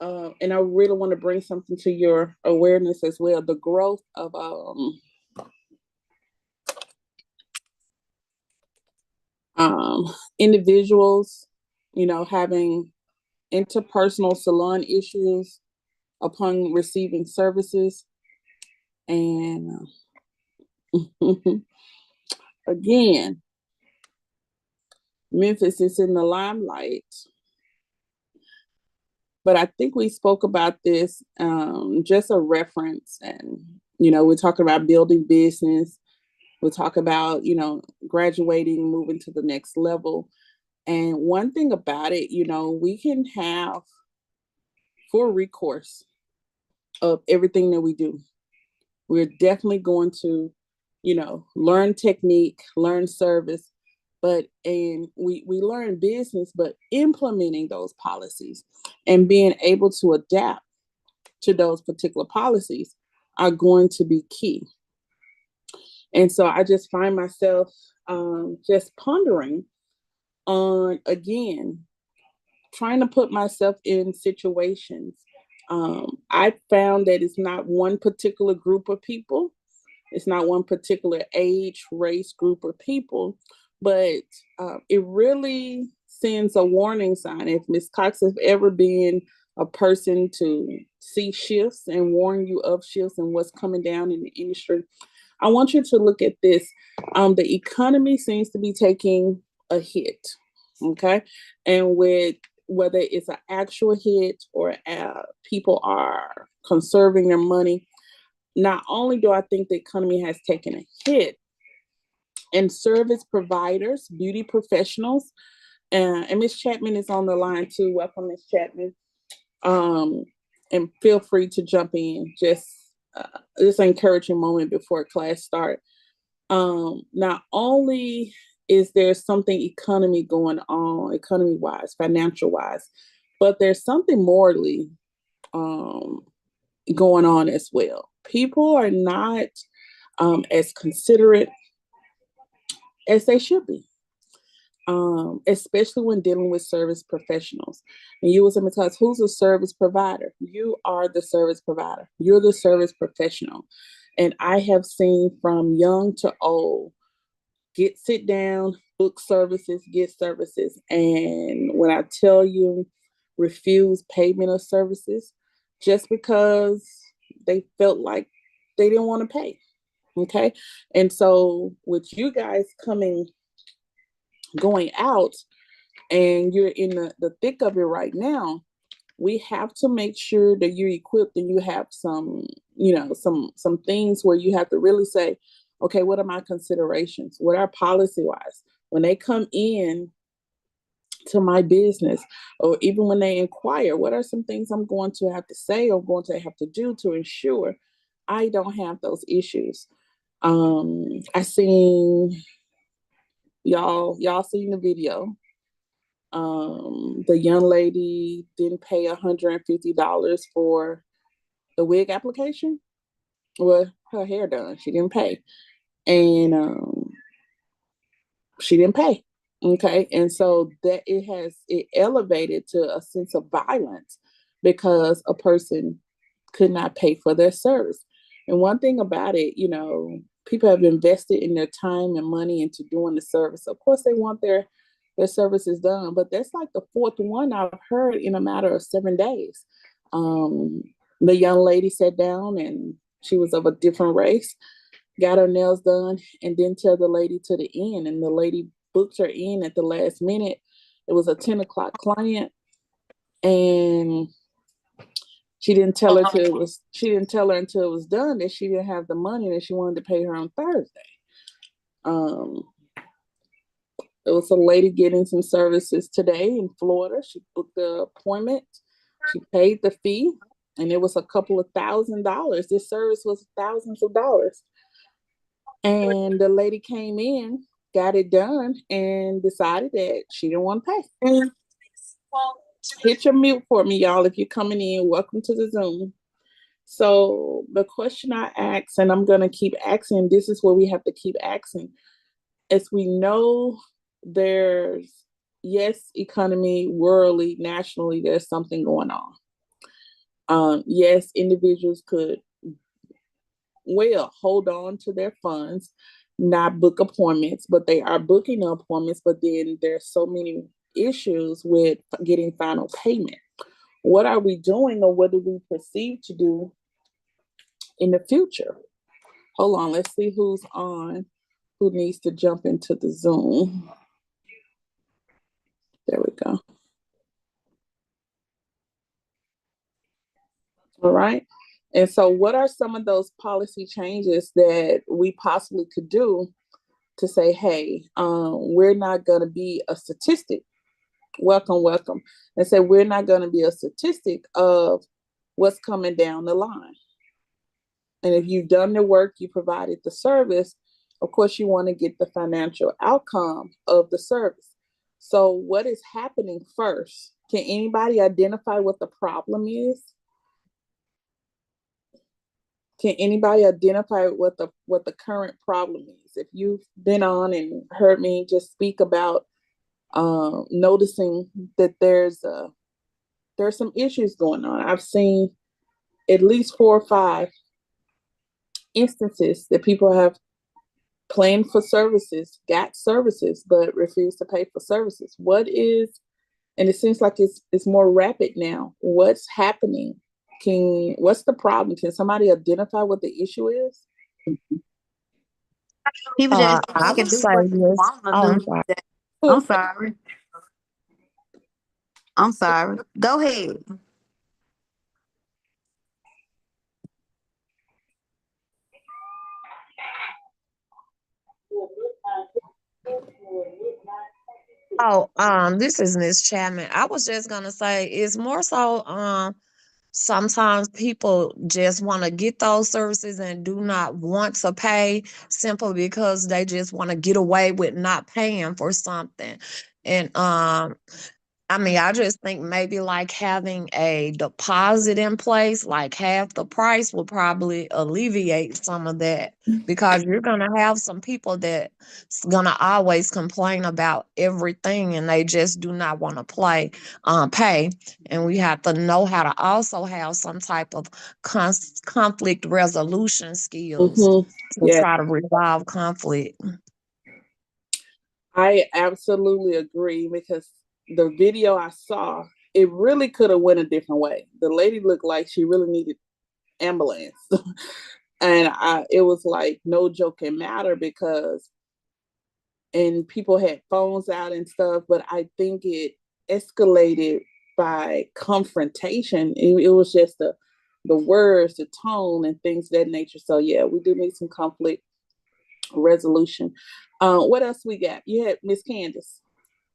and I really want to bring something to your awareness as well. The growth of individuals, having interpersonal salon issues upon receiving services. And again, Memphis is in the limelight. But I think we spoke about this, just a reference. And, we're talking about building business. We'll talk about, graduating, moving to the next level. And one thing about it, we can have full recourse of everything that we do. We're definitely going to, learn technique, learn service, and we learn business, but implementing those policies and being able to adapt to those particular policies are going to be key. And so I just find myself just pondering on, again, trying to put myself in situations. I found that it's not one particular group of people. It's not one particular age, race, group of people, but it really sends a warning sign. If Ms. Cox has ever been a person to see shifts and warn you of shifts and what's coming down in the industry, I want you to look at this. The economy seems to be taking a hit, okay? And with whether it's an actual hit or people are conserving their money, not only do I think the economy has taken a hit, and service providers, beauty professionals, and Ms. Chapman is on the line too. Welcome, Ms. Chapman. And feel free to jump in. Just an encouraging moment before class start. Not only is there something going on, economy-wise, financial-wise, but there's something morally going on as well. People are not as considerate as they should be, especially when dealing with service professionals. And you will say, because who's a service provider? You are the service provider. You're the service professional. And I have seen from young to old, sit down, book services, get services. And when I tell you, refuse payment of services just because they felt like they didn't want to pay. Okay. And so with you guys going out and you're in the thick of it right now, we have to make sure that you're equipped and you have some things where you have to really say, okay, what are my considerations? What are policy wise? When they come in to my business, or even when they inquire, what are some things I'm going to have to say or going to have to do to ensure I don't have those issues? I seen y'all seen the video. The young lady didn't pay $150 for the wig application. Well, her hair done. She didn't pay. And she didn't pay. Okay. And so that it elevated to a sense of violence because a person could not pay for their service. And one thing about it, people have invested in their time and money into doing the service. Of course, they want their services done, but that's like the fourth one I've heard in a matter of 7 days. The young lady sat down and she was of a different race, got her nails done, and didn't tell the lady to the end. And the lady booked her in at the last minute. It was a 10 o'clock client, and she didn't tell her until it was done that she didn't have the money and she wanted to pay her on Thursday. There was a lady getting some services today in Florida. She booked the appointment. She paid the fee, and it was a couple of $1,000s. This service was thousands of dollars. And the lady came in, got it done, and decided that she didn't want to pay. Hit your mute for me, y'all, if you're coming in. Welcome to the Zoom. So the question I asked, and I'm going to keep asking, this is where we have to keep asking, as we know there's, yes, economy, worldly, nationally, there's something going on. Yes, individuals could well hold on to their funds, not book appointments, but they are booking appointments. But then there's so many issues with getting final payment. What are we doing, or what do we perceive to do in the future? Hold on, let's see who's on, who needs to jump into the Zoom. There we go. All right. And so, what are some of those policy changes that we possibly could do to say, hey, we're not going to be a statistic? Welcome, welcome. And say, we're not going to be a statistic of what's coming down the line. And if you've done the work, you provided the service, of course, you want to get the financial outcome of the service. So, what is happening first? Can anybody identify what the problem is? Can anybody identify what the current problem is? If you've been on and heard me just speak about noticing that there's some issues going on, I've seen at least 4 or 5 instances that people have planned for services, got services, but refuse to pay for services. What is, and it seems like it's more rapid now. What's happening? What's the problem? Can somebody identify what the issue is? People just I can would do say what they yes. want to Oh, I'm do. sorry. I'm sorry. I'm sorry. Go ahead. Oh, this is Miss Chapman. I was just gonna say it's more so sometimes people just want to get those services and do not want to pay simply because they just want to get away with not paying for something. And I mean, I just think maybe like having a deposit in place, like half the price will probably alleviate some of that because you're going to have some people that's going to always complain about everything and they just do not want to pay. And we have to know how to also have some type of conflict resolution skills Mm-hmm. to Yeah, try to resolve conflict. I absolutely agree because the video I saw, it really could have went a different way. The lady looked like she really needed ambulance. And it was like no joking matter because, and people had phones out and stuff, but I think it escalated by confrontation. It was just the words, the tone, and things of that nature. So yeah, we do need some conflict resolution. What else we got? You had Miss Candace.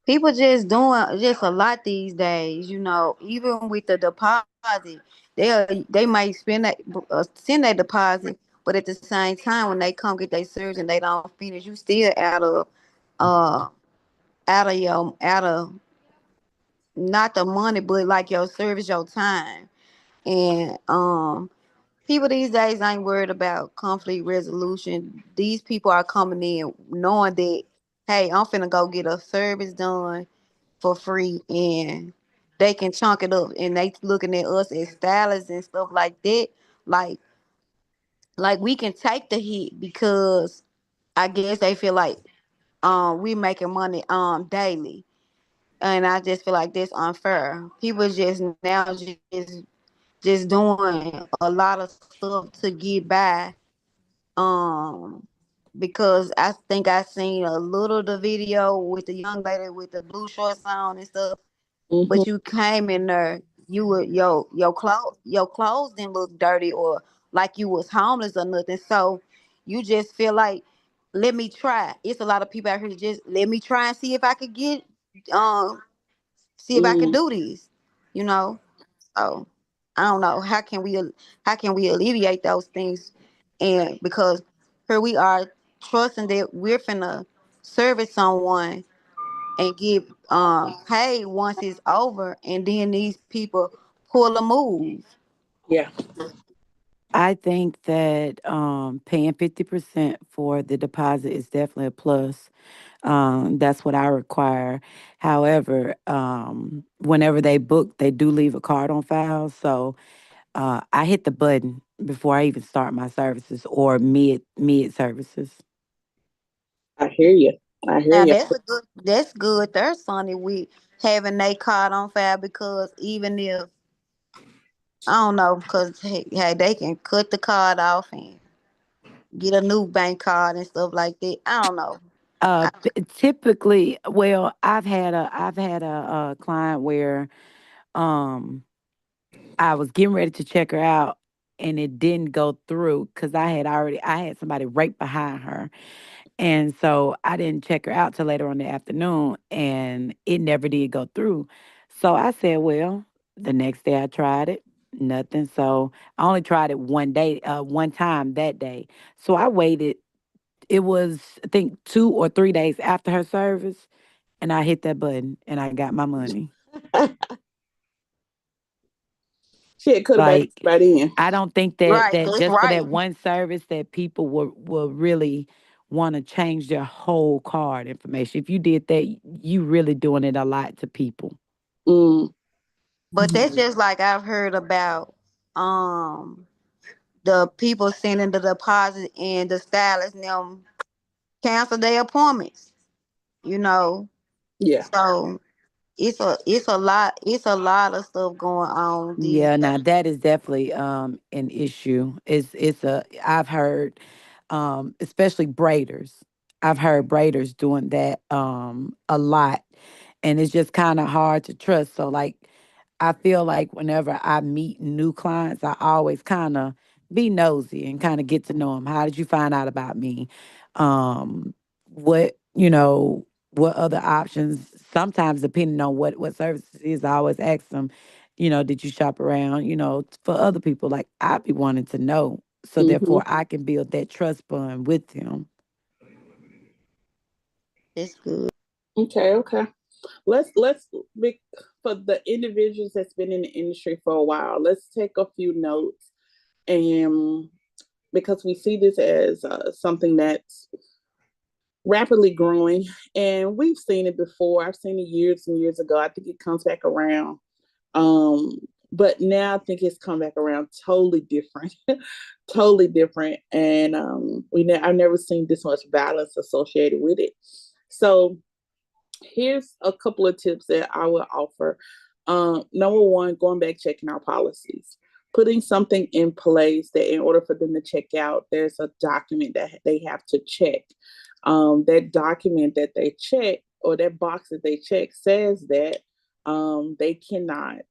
People just doing just a lot these days. Even with the deposit, they might send that deposit, but at the same time, when they come get their service and they don't finish, you still uh out of not the money, but like your service, your time. And people these days ain't worried about conflict resolution. These people are coming in knowing that, hey, I'm finna go get a service done for free, and they can chunk it up, and they looking at us as stylists and stuff like that. Like like we can take the hit because I guess they feel like we making money daily. And I just feel like that's unfair. People just now just doing a lot of stuff to get by. Um, because I think I seen a little of the video with the young lady with the blue shorts on and stuff. Mm-hmm. But you came in there, you were your clothes didn't look dirty or like you was homeless or nothing. So you just feel like, let me try. It's a lot of people out here just let me try and see if I could get um see if I can Mm, do this. You know. So I don't know how can we alleviate those things, and because here we are trusting that we're finna service someone and get paid once it's over, and then these people pull a move. yeah. I think that paying 50% for the deposit is definitely a plus. That's what I require. However, whenever they book, they do leave a card on file. So I hit the button before I even start my services or mid services. I hear you. I hear Now you. that's good. There's Sonny with having they card on file because even if I don't know, because hey, they can cut the card off and get a new bank card and stuff like that. I don't know. I, Typically, well, I've had a client where um I was getting ready to check her out and it didn't go through because I had somebody right behind her. And so I didn't check her out till later on in the afternoon and it never did go through. So I said, well, the next day I tried it, nothing. So I only tried it one day, one time that day. So I waited. It was, I think, 2 or 3 days after her service, and I hit that button and I got my money. Shit could have backed Like, right in. I don't think that right, that that's just for right. that one service that people will really want to change their whole card information. If you did that, you really doing it a lot to people. Mm, But that's just like I've heard about um the people sending the deposit and the stylist and them cancel their appointments. You know, yeah. so it's a lot of stuff going on these Yeah, now days. that is definitely an issue. It's a I've heard especially braiders. I've heard braiders doing that a lot, and it's just kind of hard to trust. So like I feel like whenever I meet new clients, I always kind of be nosy and kind of get to know them. How did you find out about me? What, what other options? Sometimes depending on what services it is, I always ask them, did you shop around, for other people? Like I be wanting to know. So Hmm. therefore I can build that trust bond with them. It's good. Okay. Okay. Let's be, for the individuals that's been in the industry for a while. Let's take a few notes, and because we see this as something that's rapidly growing, and we've seen it before. I've seen it years and years ago. I think it comes back around. Um, but now I think it's come back around totally different, totally different. And I've never seen this much violence associated with it. So here's a couple of tips that I would offer. Number one, going back, checking our policies, putting something in place that in order for them to check out, there's a document that they have to check. That document that they check, or that box that they check, says that they cannot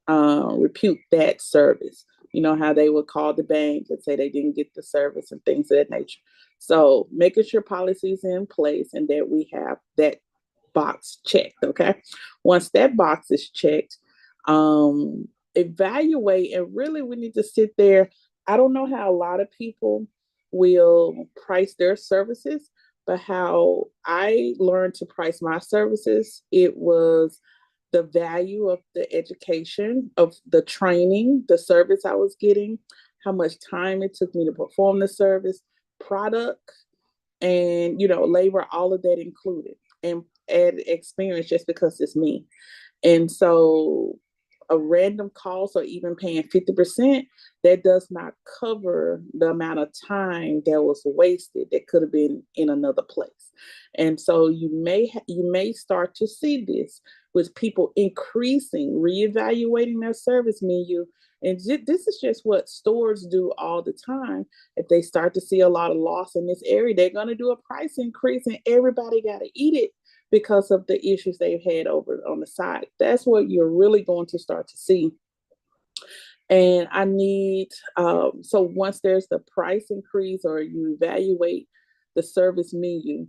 repute that service. You know how they would call the bank and say they didn't get the service and things of that nature. So making sure policies in place and that we have that box checked. Okay. Once that box is checked, evaluate, and really we need to sit there. I don't know how a lot of people will price their services, but how I learned to price my services, it was the value of the education, of the training, the service I was getting, how much time it took me to perform the service, product, and labor, all of that included, and add experience just because it's me. And so a random cost or even paying 50%, that does not cover the amount of time that was wasted that could have been in another place. And so you may start to see this with people increasing, reevaluating their service menu. And this is just what stores do all the time. If they start to see a lot of loss in this area, they're going to do a price increase, and everybody got to eat it because of the issues they've had over on the side. That's what you're really going to start to see. And I need, so once there's the price increase or you evaluate the service menu,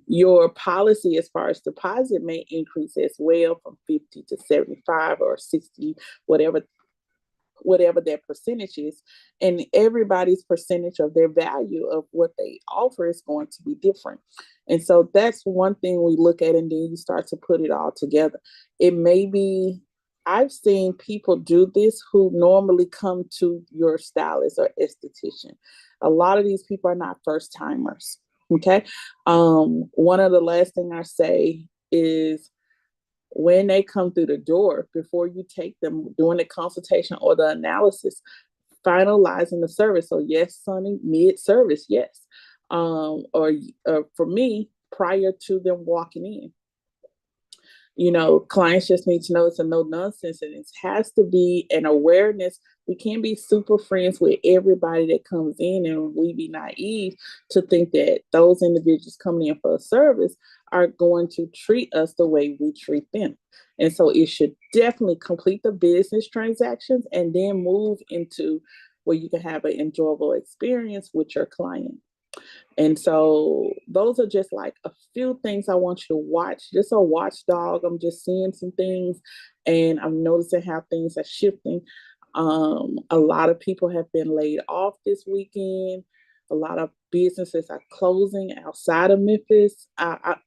your policy as far as deposit may increase as well from 50 to 75 or 60, whatever their percentage is. And everybody's percentage of their value of what they offer is going to be different. And so that's one thing we look at, and then you start to put it all together. It may be, I've seen people do this who normally come to your stylist or esthetician. A lot of these people are not first timers. Okay. One of the last thing I say is when they come through the door, before you take them during the consultation or the analysis, finalizing the service. So yes, Sonny, mid-service, yes. Or for me, prior to them walking in. Clients just need to know it's a no nonsense, and it has to be an awareness. We can't be super friends with everybody that comes in, and we be naive to think that those individuals coming in for a service are going to treat us the way we treat them. And so it should definitely complete the business transactions and then move into where you can have an enjoyable experience with your client. And so those are just like a few things I want you to watch, just a watchdog. I'm just seeing some things and I'm noticing how things are shifting. A lot of people have been laid off this weekend. A lot of businesses are closing outside of Memphis,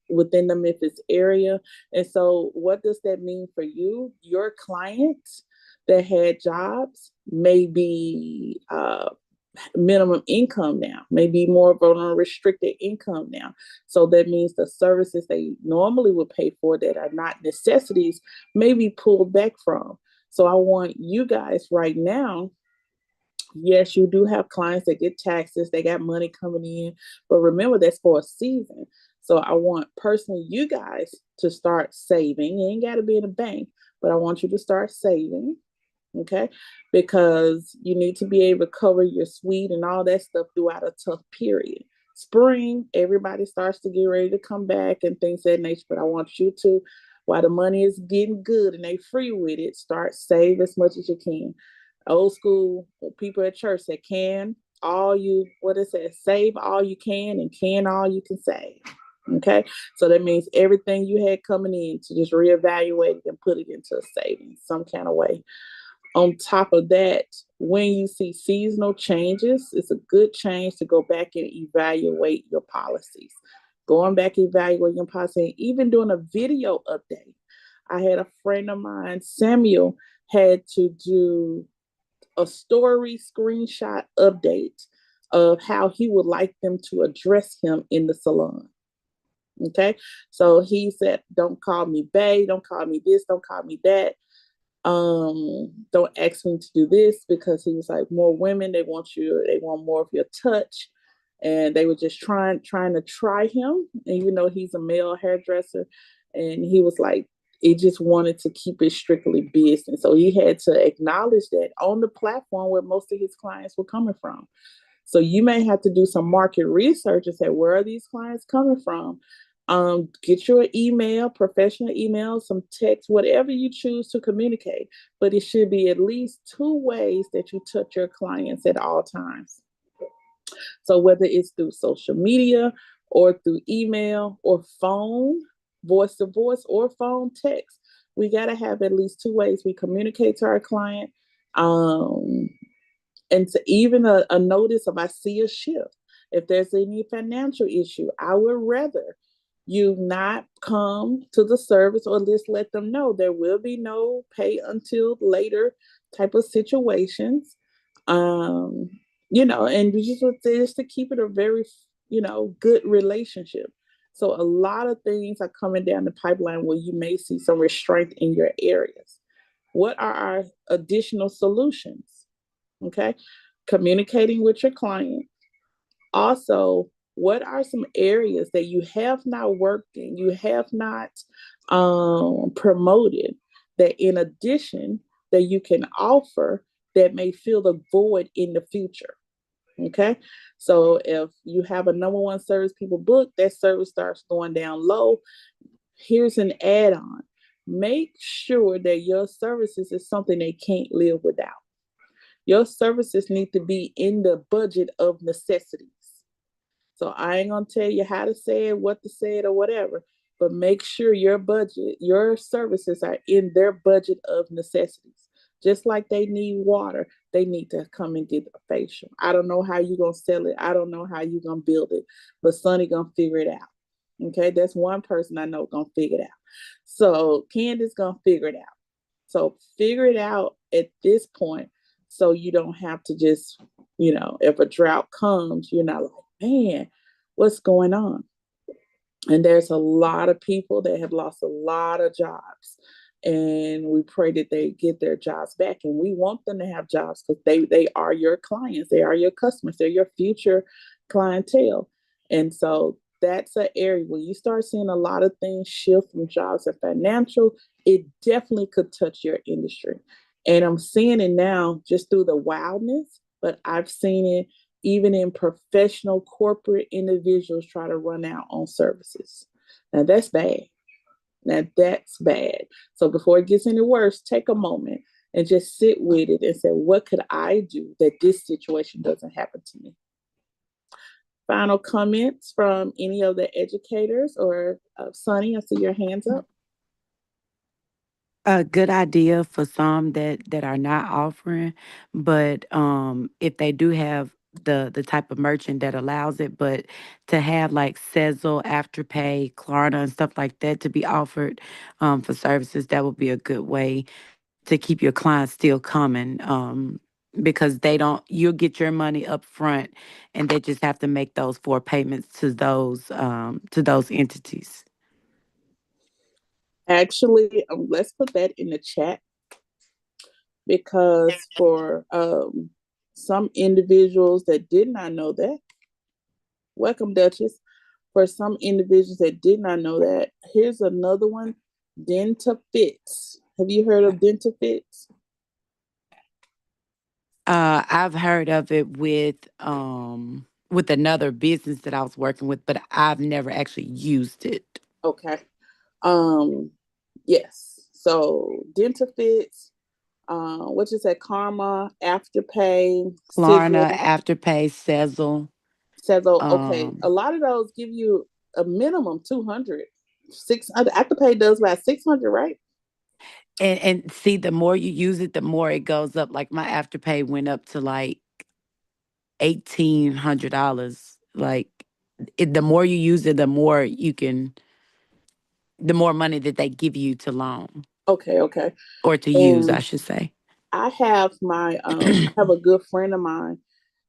within the Memphis area. And so what does that mean for you? Your clients that had jobs may be minimum income now, maybe more on a restricted income now. So that means the services they normally would pay for that are not necessities may be pulled back from. So I want you guys right now, yes, you do have clients that get taxes, they got money coming in, but remember that's for a season. So I want personally you guys to start saving. You ain't got to be in a bank, but I want you to start saving. Okay, because you need to be able to cover your suite and all that stuff throughout a tough period. Spring, everybody starts to get ready to come back and things of that nature. But I want you to, while the money is getting good and they free with it, start save as much as you can. Old school people at church that can all you, what it says, save all you can all you can save. Okay, so that means everything you had coming in to just reevaluate it and put it into a savings some kind of way. On top of that, when you see seasonal changes, it's a good change to go back and evaluate your policies. Going back, evaluating your policy, and even doing a video update. I had a friend of mine, Samuel, had to do a story screenshot update of how he would like them to address him in the salon. Okay, so he said, don't call me bae, don't call me this, don't call me that. Don't ask me to do this, because he was like, more women, they want more of your touch. And they were just trying to try him. And he's a male hairdresser. And he was like, he just wanted to keep it strictly business. So he had to acknowledge that on the platform where most of his clients were coming from. So you may have to do some market research and say, where are these clients coming from? Get your email, professional email, some text, whatever you choose to communicate. But it should be at least 2 ways that you touch your clients at all times. So whether it's through social media or through email or phone, voice to voice, or phone text, we got to have at least 2 ways we communicate to our client. And to even a notice of, I see a shift. If there's any financial issue, I would rather you not come to the service, or just let them know there will be no pay until later type of situations. And just to keep it a very, good relationship. So a lot of things are coming down the pipeline where you may see some restraint in your areas. What are our additional solutions? Okay, communicating with your client. Also, what are some areas that you have not worked in, you have not promoted, that in addition that you can offer that may fill the void in the future? Okay, so if you have a number one service people book, that service starts going down low. Here's an add-on. Make sure that your services is something they can't live without. Your services need to be in the budget of necessities. So I ain't gonna tell you how to say it, what to say it, or whatever, but make sure your budget, your services are in their budget of necessities. Just like they need water, they need to come and get a facial. I don't know how you're gonna sell it. I don't know how you're gonna build it, but Sonny gonna figure it out. Okay, that's one person I know gonna figure it out. So Candace gonna figure it out. So figure it out at this point, so you don't have to just, if a drought comes, you're not like, man, what's going on? And there's a lot of people that have lost a lot of jobs. And we pray that they get their jobs back. And we want them to have jobs because they are your clients, they are your customers, they're your future clientele. And so that's an area when you start seeing a lot of things shift from jobs and financial, it definitely could touch your industry. And I'm seeing it now just through the wildness, but I've seen it even in professional corporate individuals try to run out on services. Now that's bad. Now that's bad. So before it gets any worse, take a moment and just sit with it and say, what could I do that this situation doesn't happen to me? Final comments from any of the educators or Sonny, I see your hands up. A good idea for some that are not offering, but if they do have the type of merchant that allows it, but to have like Sezzle, Afterpay, Klarna, and stuff like that to be offered for services, that would be a good way to keep your clients still coming. Because they don't, you'll get your money up front, and they just have to make those four payments to those entities. Actually, let's put that in the chat because for some individuals that did not know that, welcome, Duchess. For some individuals that did not know that, here's another one, DentaFits. Have you heard of DentaFits? I've heard of it with another business that I was working with, but I've never actually used it. Okay. Um, yes. So DentaFits, what you said, Karma, Afterpay, Klarna, Sizzle, Afterpay, Sezzle. Sezzle. Okay. A Um, lot of those give you a minimum 200. 600. Afterpay does about 600, right? and see, the more you use it, the more it goes up. Like my Afterpay went up to like $1,800. Like the more you use it, the more money that they give you to loan Okay, okay. or to use, I And should say. I have I have a good friend of mine.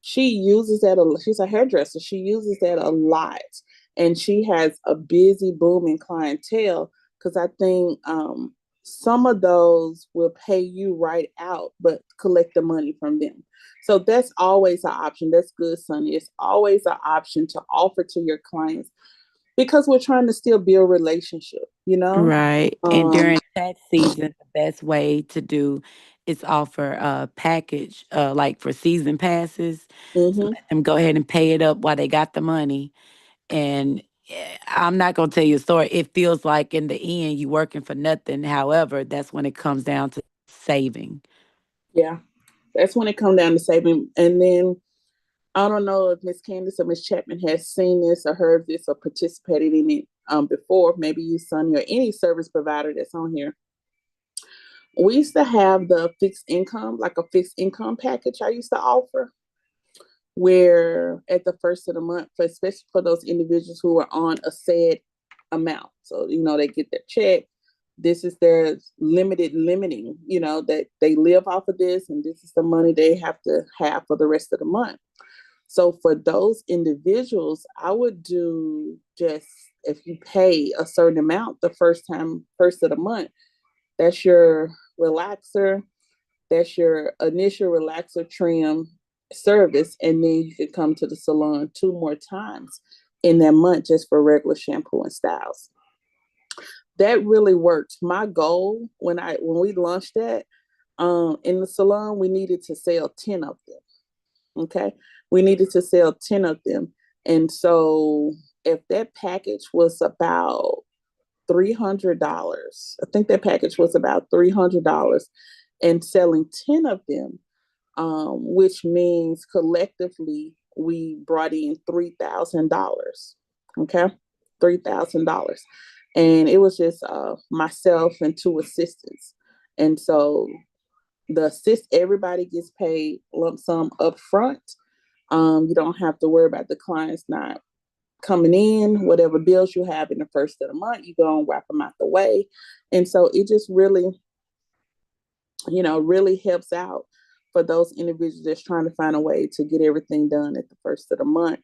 She uses that she's a hairdresser. She uses that a lot. And she has a busy booming clientele because I think some of those will pay you right out, but collect the money from them. So that's always an option. That's good, Sonny. It's always an option to offer to your clients because we're trying to still build relationship, you know? Right. And Um, during tax season, the best way to do is offer a package, like for season passes. So mhm. let them go ahead and pay it up while they got the money. And I'm not going to tell you a story. It feels like in the end, you working for nothing. However, that's when it comes down to saving. Yeah. That's when it comes down to saving. And then I don't know if Miss Candace or Miss Chapman has seen this or heard this or participated in it before. Maybe you, Sonny, or any service provider that's on here. We used to have the fixed income, like a fixed income package I used to offer, where at the first of the month, for, especially for those individuals who are on a said amount. So, they get their check. This is their limiting, that they live off of this, and this is the money they have to have for the rest of the month. So for those individuals, I would do just if you pay a certain amount the first of the month, that's your relaxer, that's your initial relaxer trim service, and then you can come to the salon 2 more times in that month just for regular shampoo and styles. That really worked. My goal when we launched that in the salon, we needed to sell 10 of them. Okay. We needed to sell 10 of them. And so if that package was about $300, I think that package was about $300 and selling 10 of them, which means collectively we brought in $3,000. Okay. $3,000. And it was just myself and two assistants. And so everybody gets paid lump sum up front. You don't have to worry about the clients not coming in. Whatever bills you have in the first of the month, you go and wrap them out the way. And so it just really, really helps out for those individuals that's trying to find a way to get everything done at the first of the month.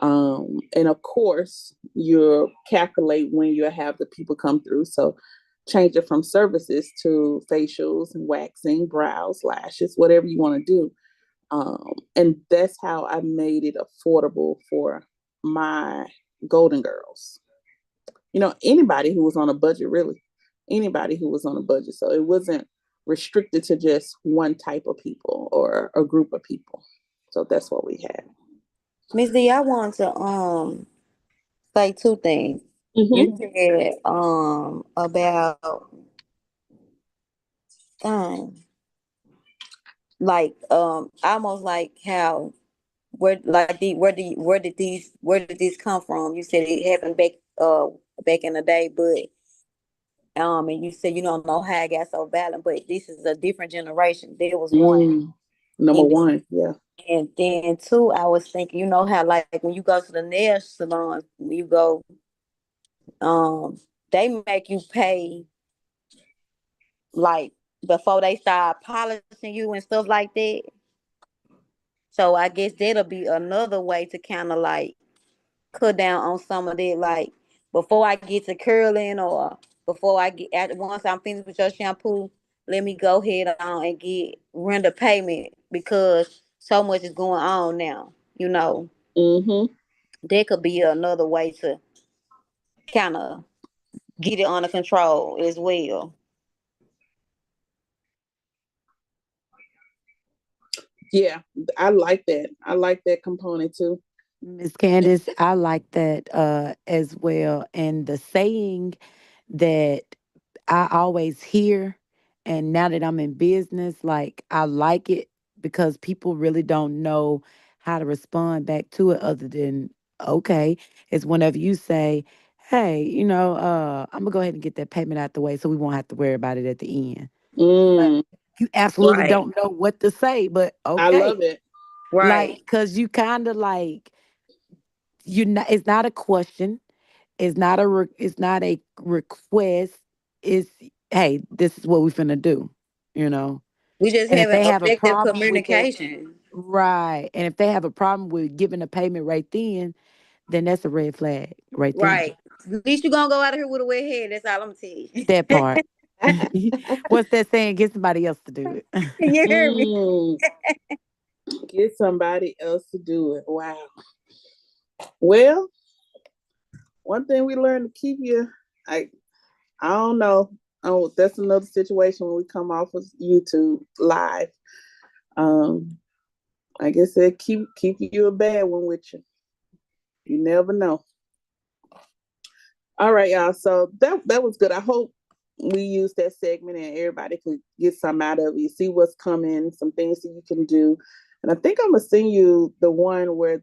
And of course, you calculate when you have the people come through. So change it from services to facials and waxing, brows, lashes, whatever you want to do. And that's how I made it affordable for my golden girls. Anybody who was on a budget, really, anybody who was on a budget. So it wasn't restricted to just one type of people or a group of people. So that's what we had. Miss D, I want to say two things. Mm-hmm. You said about um like almost like how where did this come from? You said it happened back in the day, but and you said you don't know how it got so violent, but this is a different generation. There was one. Number And one, yeah. and then two, I was thinking, you know how like when you go to the nail salon, when you go, they make you pay like before they start polishing you and stuff like that. So I guess that'll be another way to kind of like cut down on some of that. Like before I get to curling or before I get at once I'm finished with your shampoo, let me go ahead on and get render payment because so much is going on now. You know, Mm-hmm. that could be another way to kind of get it under control as well. Yeah, I like that. I like that component too. Miss Candace, I like that as well. And the saying that I always hear, and now that I'm in business, like I like it because people really don't know how to respond back to it other than okay. It's whenever you say, hey, I'm gonna go ahead and get that payment out the way so we won't have to worry about it at the end. But Mm, you absolutely Right, don't know what to say, but I okay. love it. Like, right. cause you kind of like you not it's not a question. It's not a request. It's hey, this is what we finna do, you know. We just And if having they have a effective problem with that, communication. right? And if they have a problem with giving a payment right then that's a red flag right there. Right. At least you gonna go out of here with a wet head. That's all I'm telling you. That part. What's that saying? Get somebody else to do it. You hear me? Mm, get somebody else to do it. Wow. Well, one thing we learned to keep you, I I don't know. Oh, that's another situation when we come off of YouTube live. Um, I guess they keep you a bad one with you. You never know. All right, y'all. So that was good. I hope we use that segment and everybody can get some out of it. See what's coming, some things that you can do. And I think I'm gonna send you the one where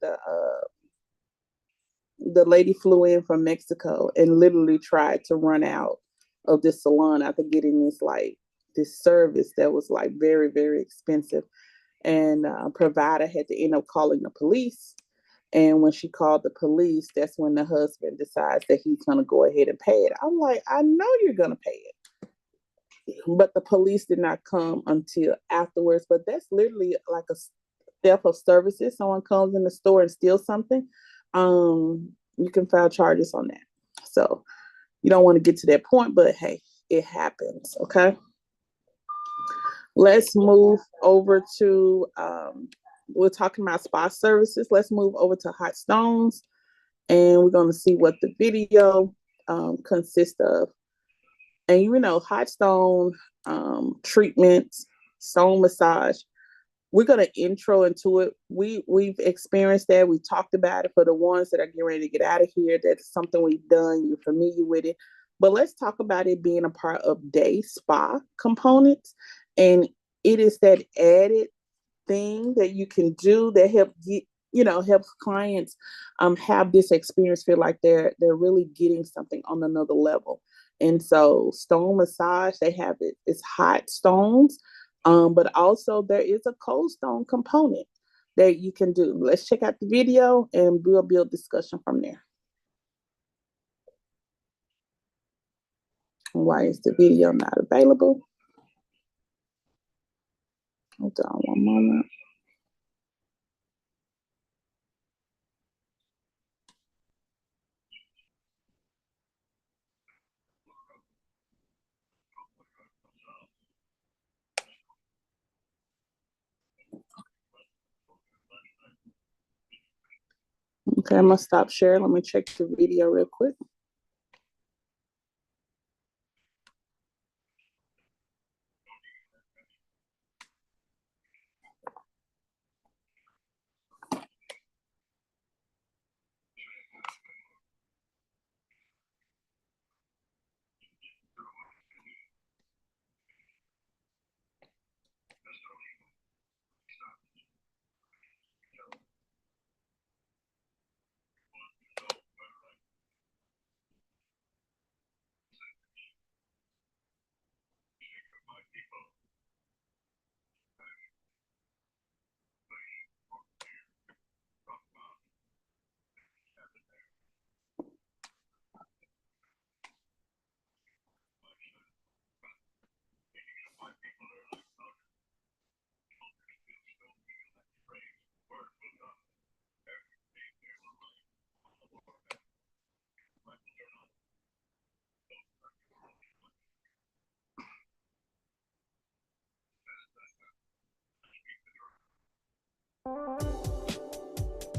the lady flew in from Mexico and literally tried to run out of this salon after getting this service that was like very, very expensive. And provider had to end up calling the police. And when she called the police, that's when the husband decides that he's going to go ahead and pay it. I'm like, I know you're going to pay it. But the police did not come until afterwards. But that's literally like a theft of services. Someone comes in the store and steals something. You can file charges on that. So you don't want to get to that point, but hey, it happens. Okay. Let's move over to we're talking about spa services. Let's move over to hot stones, and we're going to see what the video consists of. And hot stone treatments, stone massage. We're going to intro into it. We've experienced that. We talked about it for the ones that are getting ready to get out of here. That's something we've done. You're familiar with it. But let's talk about it being a part of day spa components. And it is that added thing that you can do that helps clients have this experience, feel like they're really getting something on another level. And so stone massage, they have it's hot stones, but also there is a cold stone component that you can do. Let's check out the video and we'll build discussion from there. Why is the video not available? Hold on one moment. Okay, I'm gonna stop sharing. Let me check the video real quick.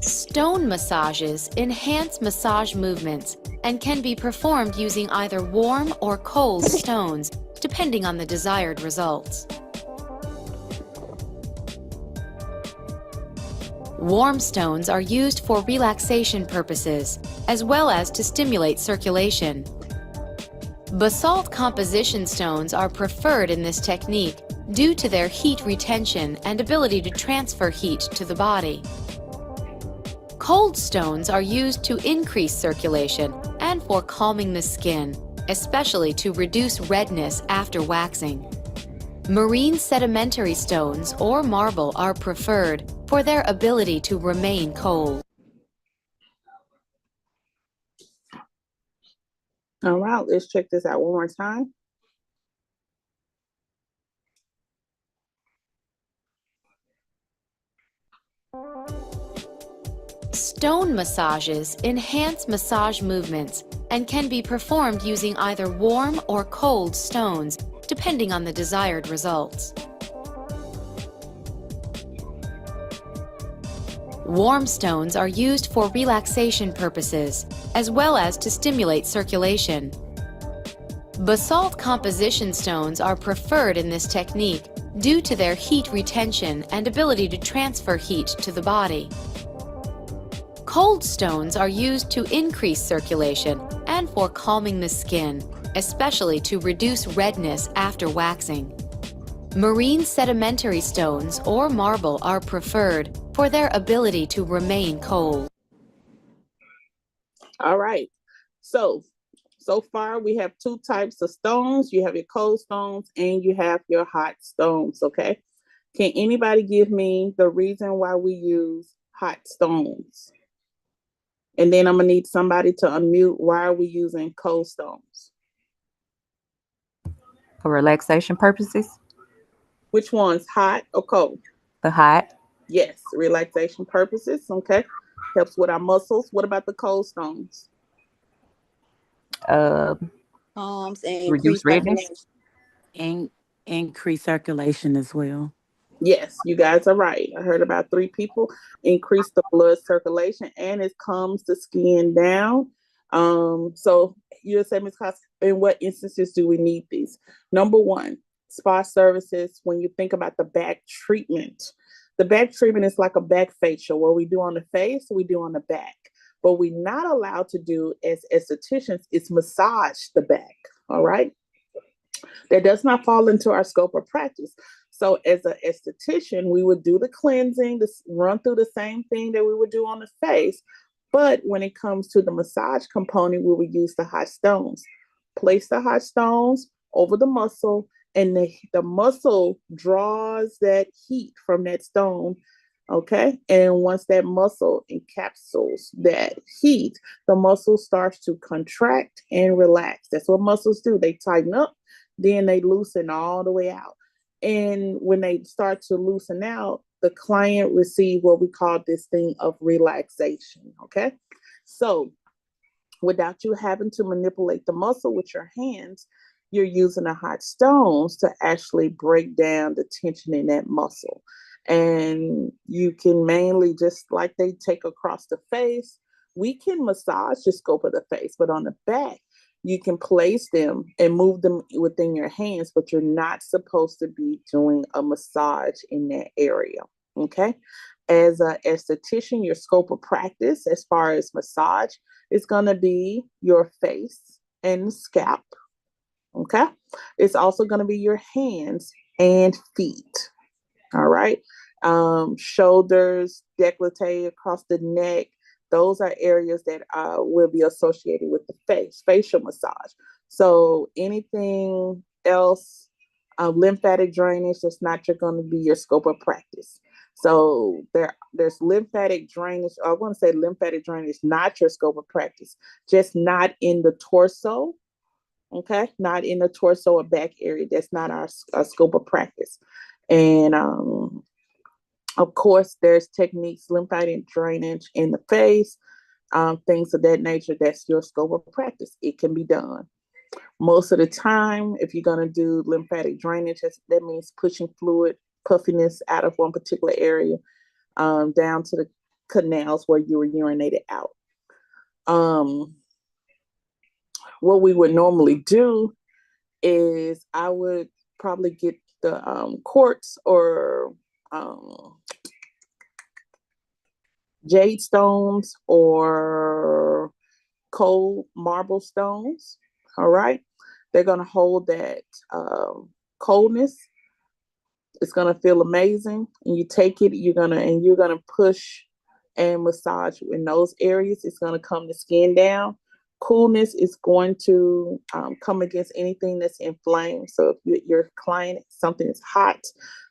Stone massages enhance massage movements and can be performed using either warm or cold stones, depending on the desired results. Warm stones are used for relaxation purposes, as well as to stimulate circulation. Basalt composition stones are preferred in this technique due to their heat retention and ability to transfer heat to the body. Cold stones are used to increase circulation and for calming the skin, especially to reduce redness after waxing. Marine sedimentary stones or marble are preferred for their ability to remain cold. All right, let's check this out one more time. Stone massages enhance massage movements and can be performed using either warm or cold stones, depending on the desired results. Warm stones are used for relaxation purposes, as well as to stimulate circulation. Basalt composition stones are preferred in this technique due to their heat retention and ability to transfer heat to the body. Cold stones are used to increase circulation and for calming the skin, especially to reduce redness after waxing. Marine sedimentary stones or marble are preferred for their ability to remain cold. All right, so far we have two types of stones. You have your cold stones and you have your hot stones, okay? Can anybody give me the reason why we use hot stones? And then I'm gonna need somebody to unmute. Why are we using cold stones? For relaxation purposes. Which one's hot or cold? The hot. Yes, relaxation purposes, okay? Helps with our muscles. What about the cold stones? And Reduce redness. And increase circulation as well. Yes, you guys are right. I heard about 3 people. Increase the blood circulation and it calms the skin down. So you'll say, Ms. Costa, in what instances do we need these? Number 1, spa services. When you think about the back treatment, the back treatment is like a back facial. What we do on the face, we do on the back. What we're not allowed to do as estheticians is massage the back. All right. That does not fall into our scope of practice. So as an esthetician, we would do the cleansing, run through the same thing that we would do on the face. But when it comes to the massage component, we would use the hot stones. Place the hot stones over the muscle, and the muscle draws that heat from that stone. Okay. And once that muscle encapsulates that heat, the muscle starts to contract and relax. That's what muscles do. They tighten up, then they loosen all the way out. And when they start to loosen out, the client receives what we call this thing of relaxation. Okay. So without you having to manipulate the muscle with your hands, you're using the hot stones to actually break down the tension in that muscle. And you can mainly, just like they take across the face, we can massage the scope of the face, but on the back, you can place them and move them within your hands, but you're not supposed to be doing a massage in that area. Okay. As an esthetician, your scope of practice as far as massage is going to be your face and scalp. Okay. It's also going to be your hands and feet. All right. Shoulders, décolleté across the neck. Those are areas that will be associated with the face, facial massage. So anything else, lymphatic drainage, that's not going to be your scope of practice. So there's lymphatic drainage. I want to say lymphatic drainage, not your scope of practice, just not in the torso. Okay, not in the torso or back area. That's not our scope of practice. And of course, there's techniques, lymphatic drainage in the face, things of that nature. That's your scope of practice. It can be done. Most of the time, if you're going to do lymphatic drainage, that means pushing fluid, puffiness out of one particular area down to the canals where you were urinated out. What we would normally do is I would probably get the quartz or jade stones or cold marble stones. All right. They're going to hold that coldness. It's going to feel amazing. And you take it, you're going to push and massage in those areas. It's going to calm the skin down. Coolness is going to come against anything that's inflamed. So if your client, something is hot,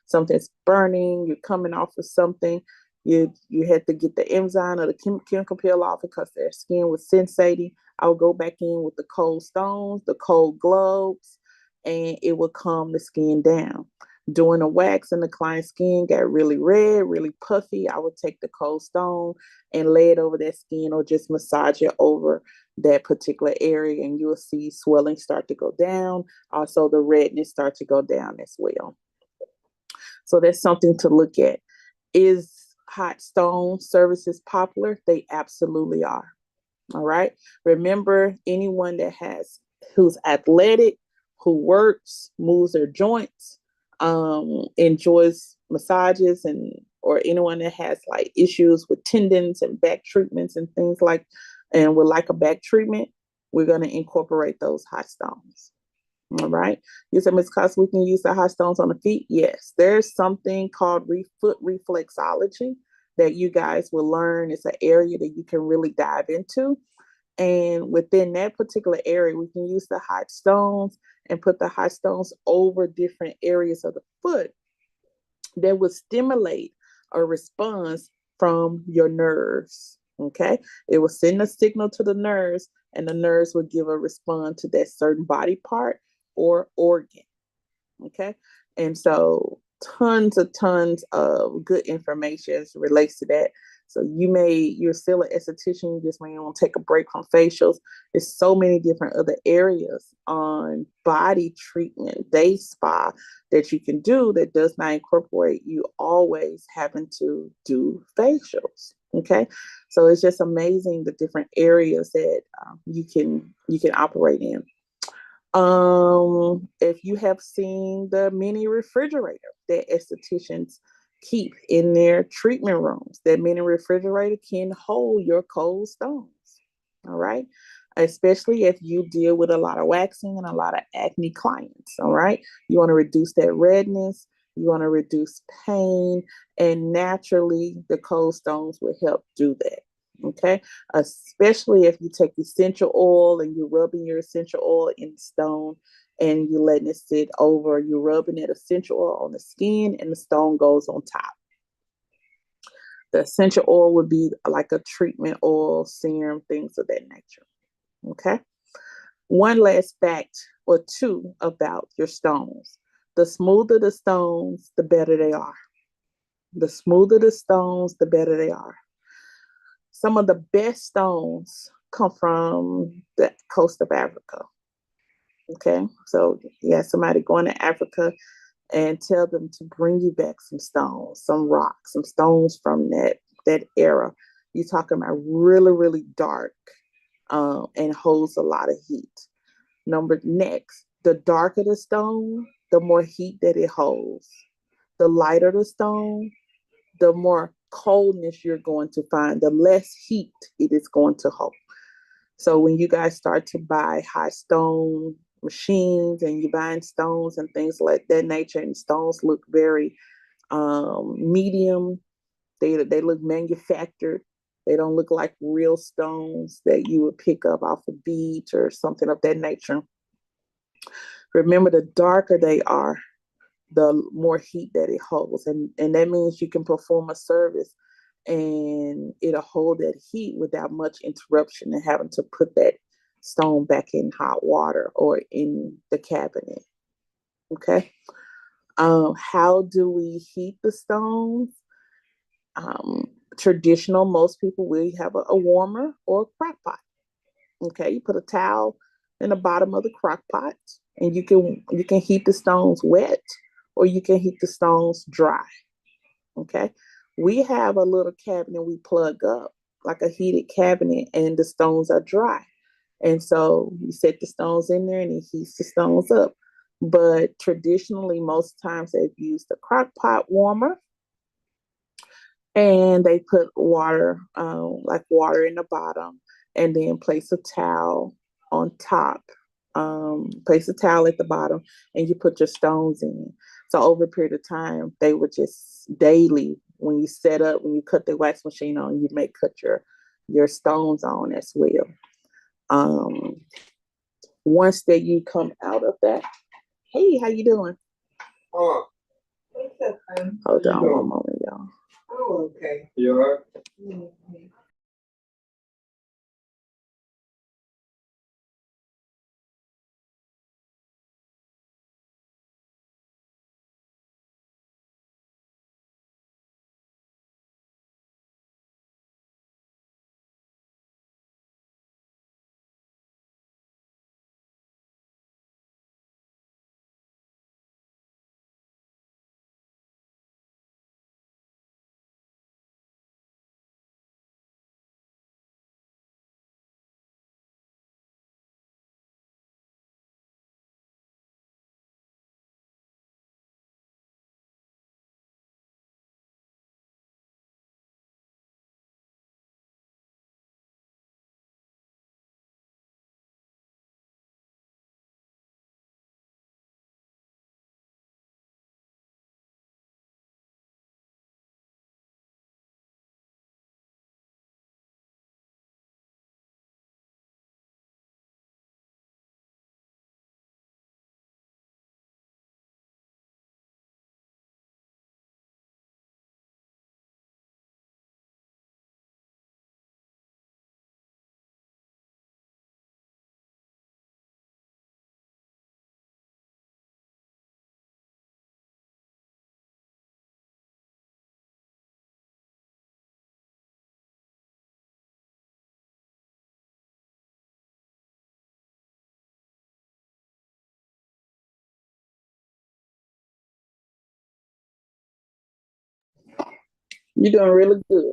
something's burning, you're coming off of something, you had to get the enzyme or the chemical peel off because their skin was sensating. I would go back in with the cold stones, the cold globes, and it would calm the skin down. Doing a wax and the client's skin got really red, really puffy, I would take the cold stone and lay it over that skin or just massage it over that particular area, and you'll see swelling start to go down. Also, the redness start to go down as well. So that's something to look at. Is hot stone services popular? They absolutely are. All right. Remember, anyone who's athletic, who works, moves their joints, enjoys massages, or anyone that has like issues with tendons and back treatments and things and would like a back treatment, we're going to incorporate those hot stones. All right. You said, Ms. Cost, we can use the hot stones on the feet? Yes. There's something called foot reflexology that you guys will learn. It's an area that you can really dive into. And within that particular area, we can use the hot stones and put the hot stones over different areas of the foot that would stimulate a response from your nerves. Okay. It will send a signal to the nerves, and the nerves will give a response to that certain body part or organ. Okay. And so tons of good information relates to that. So you're still an esthetician, you just may want to take a break from facials. There's so many different other areas on body treatment, day spa that you can do that does not incorporate you always having to do facials. Okay. So it's just amazing the different areas that you can operate in. If you have seen the mini refrigerator that estheticians keep in their treatment rooms, that mini refrigerator can hold your cold stones. All right. Especially if you deal with a lot of waxing and a lot of acne clients. All right. You want to reduce that redness. You want to reduce pain, and naturally the cold stones will help do that. Okay, especially if you take essential oil and you're rubbing your essential oil in the stone and you're letting it sit over, you're rubbing that essential oil on the skin and the stone goes on top. The essential oil would be like a treatment oil, serum, things of that nature. Okay, one last fact or two about your stones. The smoother the stones, the better they are. The smoother the stones, the better they are. Some of the best stones come from the coast of Africa. Okay, so somebody going to Africa and tell them to bring you back some stones, some rocks, some stones from that era. You're talking about really, really dark and holds a lot of heat. Next, the darker the stone, the more heat that it holds. The lighter the stone, the more coldness you're going to find, the less heat it is going to hold. So when you guys start to buy hot stone machines and you're buying stones and things like that nature, and stones look very medium, they look manufactured. They don't look like real stones that you would pick up off a beach or something of that nature. Remember, the darker they are, the more heat that it holds. And that means you can perform a service and it'll hold that heat without much interruption and having to put that stone back in hot water or in the cabinet. Okay. How do we heat the stones? Traditional, most people will have a warmer or a crock pot. Okay, you put a towel in the bottom of the crock pot, and you can heat the stones wet, or you can heat the stones dry. Okay, we have a little cabinet we plug up, like a heated cabinet, and the stones are dry. And so you set the stones in there, and it heats the stones up. But traditionally, most times they've used a crock pot warmer, and they put water, like water in the bottom, and then place a towel on top. Place a towel at the bottom, and you put your stones in. So over a period of time, they would just daily, when you set up, when you cut the wax machine on, you may cut your stones on as well. Once that you come out of that, hey, how you doing? Oh, hold on one moment, y'all. Oh, okay. You all right? Mm-hmm. You're doing really good.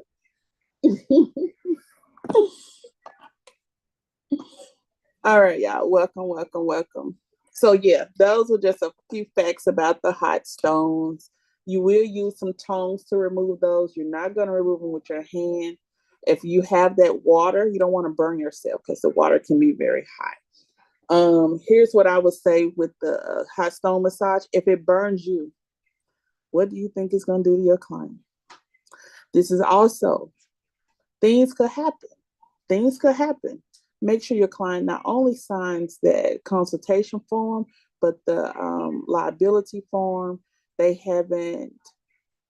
All right, y'all. Welcome, welcome, welcome. So yeah, those were just a few facts about the hot stones. You will use some tongs to remove those. You're not going to remove them with your hand. If you have that water, you don't want to burn yourself because the water can be very hot. Here's what I would say with the hot stone massage. If it burns you, what do you think it's going to do to your client? This is also, things could happen. Things could happen. Make sure your client not only signs that consultation form, but the liability form. They haven't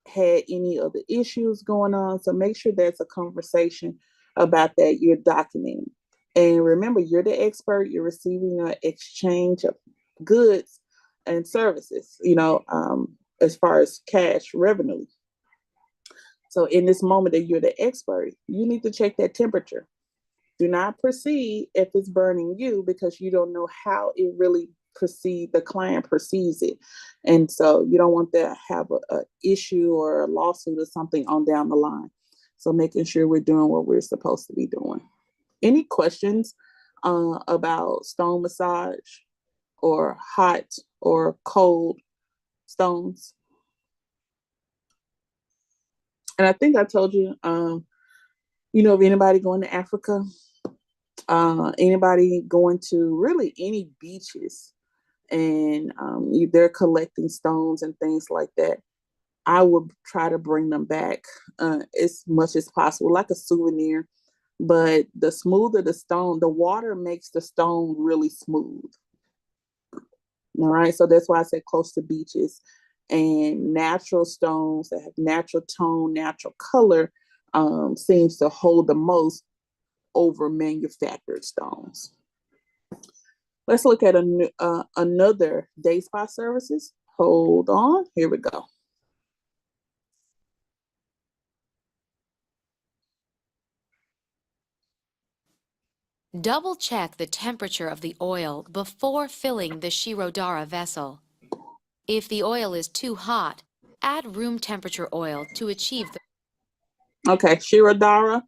had any other issues going on. So make sure there's a conversation about that you're documenting. And remember, you're the expert. You're receiving an exchange of goods and services, as far as cash revenue. So in this moment that you're the expert, you need to check that temperature. Do not proceed if it's burning you because you don't know how it really the client perceives it. And so you don't want to have a issue or a lawsuit or something on down the line. So making sure we're doing what we're supposed to be doing. Any questions about stone massage or hot or cold stones? And I think I told you, if anybody going to Africa, anybody going to really any beaches, and they're collecting stones and things like that, I would try to bring them back as much as possible, like a souvenir. But the smoother the stone, the water makes the stone really smooth. All right, so that's why I said close to beaches. And natural stones that have natural tone, natural color seems to hold the most over manufactured stones. Let's look at another day spa services. Hold on, here we go. Double check the temperature of the oil before filling the Shirodara vessel. If the oil is too hot, add room temperature oil to achieve the... Okay, Shirodara.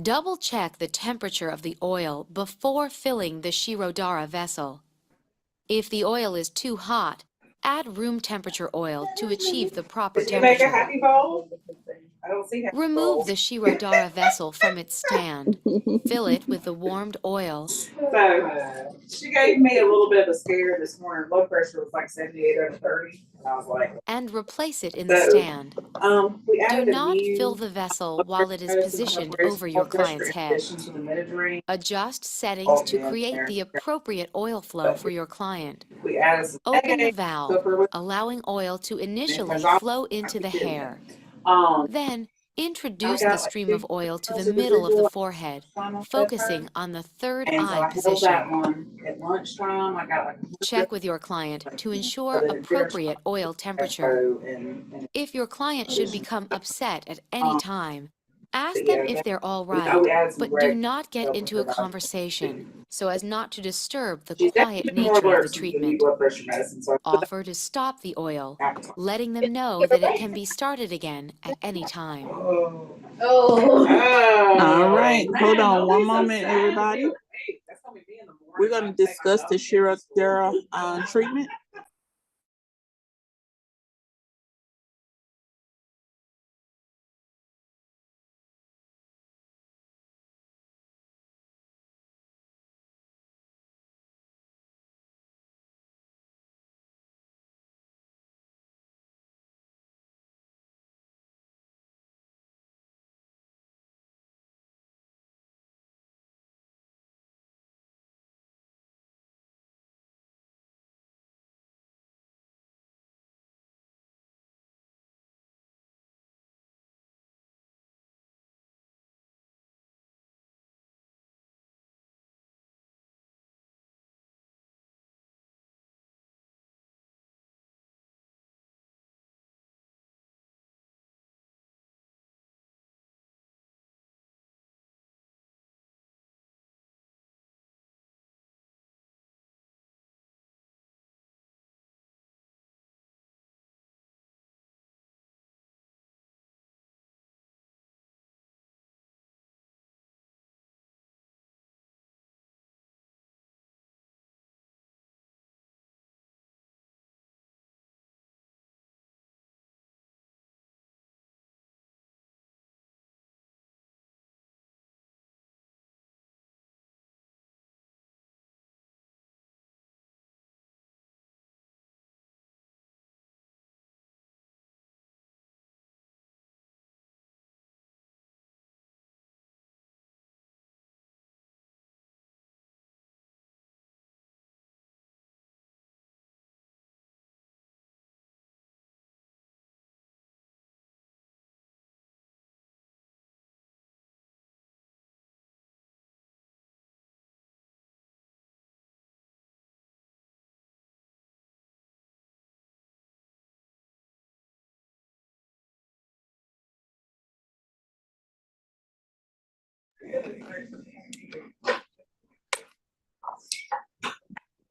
Double check the temperature of the oil before filling the Shirodara vessel. If the oil is too hot, add room temperature oil to achieve the proper temperature. Happy bowl? I don't see happy Remove bowls. the Shirodara vessel from its stand. Fill it with the warmed oil. So she gave me a little bit of a scare this morning. Blood pressure was like 78/30, and I was like, And replace it in the stand. we Do added a not fill new the vessel while it is medicine positioned called over your blood pressure client's in head. addition to the Mediterranean. Adjust settings to create the appropriate oil flow for your client. We added some Open the egg, valve, so allowing oil to initially flow into the hair. Then, I introduce got the like stream 2 of oil to the grams of middle of the residual forehead, spinal focusing on the third and so eye I held that position. one at lunchtime. I got like 100, Check with your client to so ensure that it did appropriate oil temperature. echo and If your client should become upset at any time, ask them yeah, if they're all we right, added some but do great not get stuff with into her a about conversation so as not to disturb the she's quiet definitely been more nature of alert the since the new treatment. blood pressure medicine. So I put that Offer to stop the oil, back. letting them know that it can be started again at any time. All right, hold on one moment, everybody. We're going to discuss the Shirodara treatment.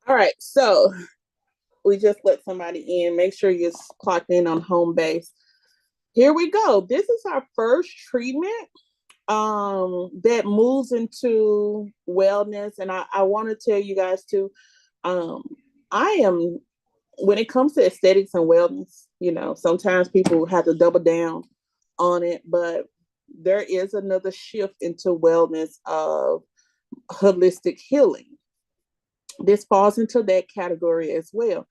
All right, so we just let somebody in. Make sure you're clocked in on home base. here we go. This is our first treatment that moves into wellness. And I want to tell you guys too, I am, when it comes to aesthetics and wellness, sometimes people have to double down on it, but there is another shift into wellness of holistic healing. This falls into that category as well.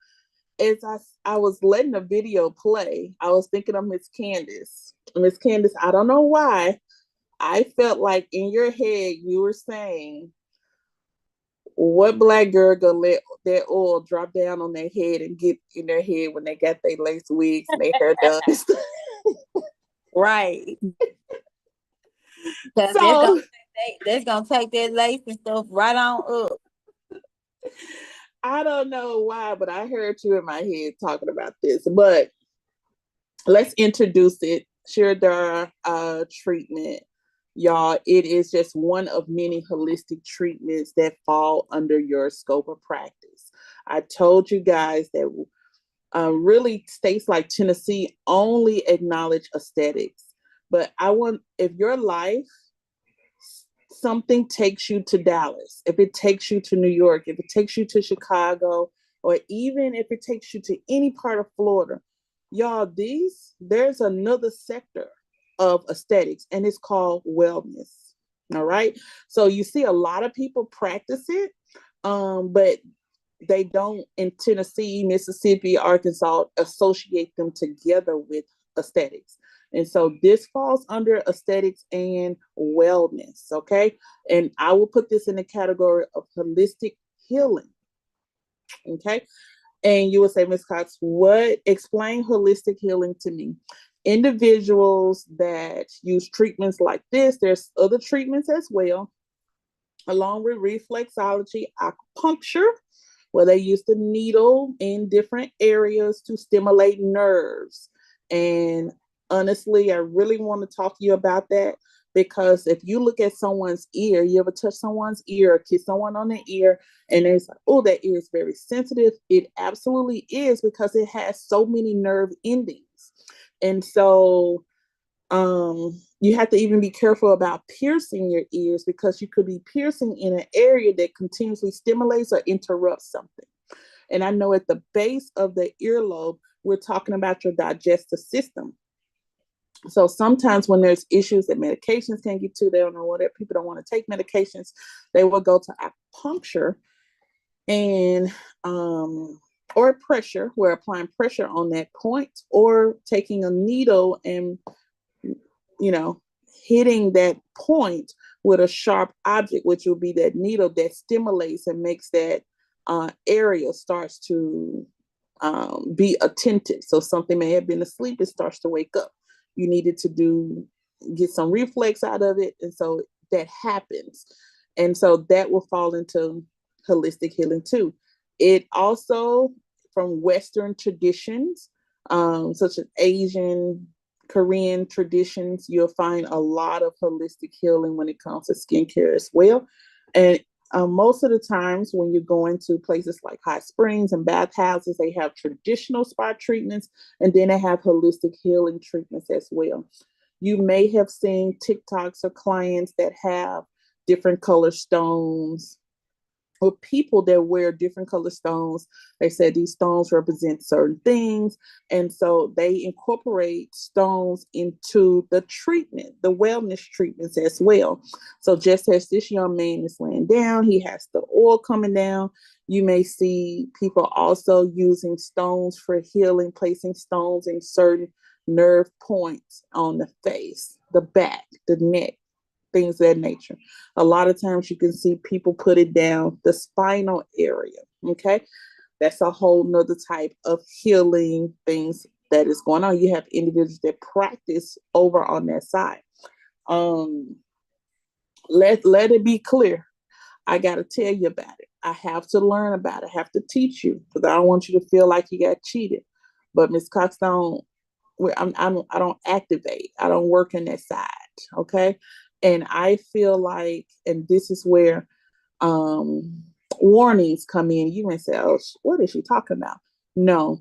As I was letting the video play, I was thinking of Miss Candace. Miss Candace, I don't know why, I felt like in your head you were saying, what black girl gonna let that oil drop down on their head and get in their head when they got their lace wigs and their hair done? Right. Cause So that's gonna take that lace and stuff right on up. I don't know why, but I heard you in my head talking about this. But let's introduce it. Shiradara treatment. Y'all, it is just one of many holistic treatments that fall under your scope of practice. I told you guys that really states like Tennessee only acknowledge aesthetics. But I want, if your life, something takes you to Dallas, if it takes you to New York, if it takes you to Chicago, or even if it takes you to any part of Florida, y'all, there's another sector of aesthetics, and it's called wellness. All right. So you see a lot of people practice it, but they don't in Tennessee, Mississippi, Arkansas associate them together with aesthetics. And so this falls under aesthetics and wellness. Okay. And I will put this in the category of holistic healing. Okay. And you will say, Ms. Cox, explain holistic healing to me? Individuals that use treatments like this, there's other treatments as well, along with reflexology, acupuncture, where they use the needle in different areas to stimulate nerves. And honestly, I really want to talk to you about that, because if you look at someone's ear, you ever touch someone's ear or kiss someone on the ear, and it's like, oh, that ear is very sensitive. It absolutely is, because it has so many nerve endings. And so you have to even be careful about piercing your ears, because you could be piercing in an area that continuously stimulates or interrupts something. And I know at the base of the earlobe, we're talking about your digestive system. So sometimes when there's issues that medications can't get to, they don't know whatever, people don't want to take medications, they will go to acupuncture and or pressure, we're applying pressure on that point, or taking a needle and hitting that point with a sharp object, which will be that needle that stimulates and makes that area starts to be attentive. So something may have been asleep, it starts to wake up. You needed to get some reflex out of it. And so that happens. And so that will fall into holistic healing too. It also, from Western traditions, such as Asian, Korean traditions, you'll find a lot of holistic healing when it comes to skincare as well. And most of the times when you're going to places like hot springs and bathhouses, they have traditional spa treatments, and then they have holistic healing treatments as well. You may have seen TikToks or clients that have different color stones, or people that wear different color stones. They said these stones represent certain things. And so they incorporate stones into the treatment, the wellness treatments as well. So just as this young man is laying down, he has the oil coming down. You may see people also using stones for healing, placing stones in certain nerve points on the face, the back, the neck, things of that nature. A lot of times you can see people put it down the spinal area. Okay. That's a whole nother type of healing things that is going on. You have individuals that practice over on that side. Let it be clear. I got to tell you about it. I have to learn about it. I have to teach you, because I don't want you to feel like you got cheated. But Ms. Cox, I don't activate. I don't work in that side. Okay. And I feel like, and this is where warnings come in. You may say, oh, what is she talking about? No.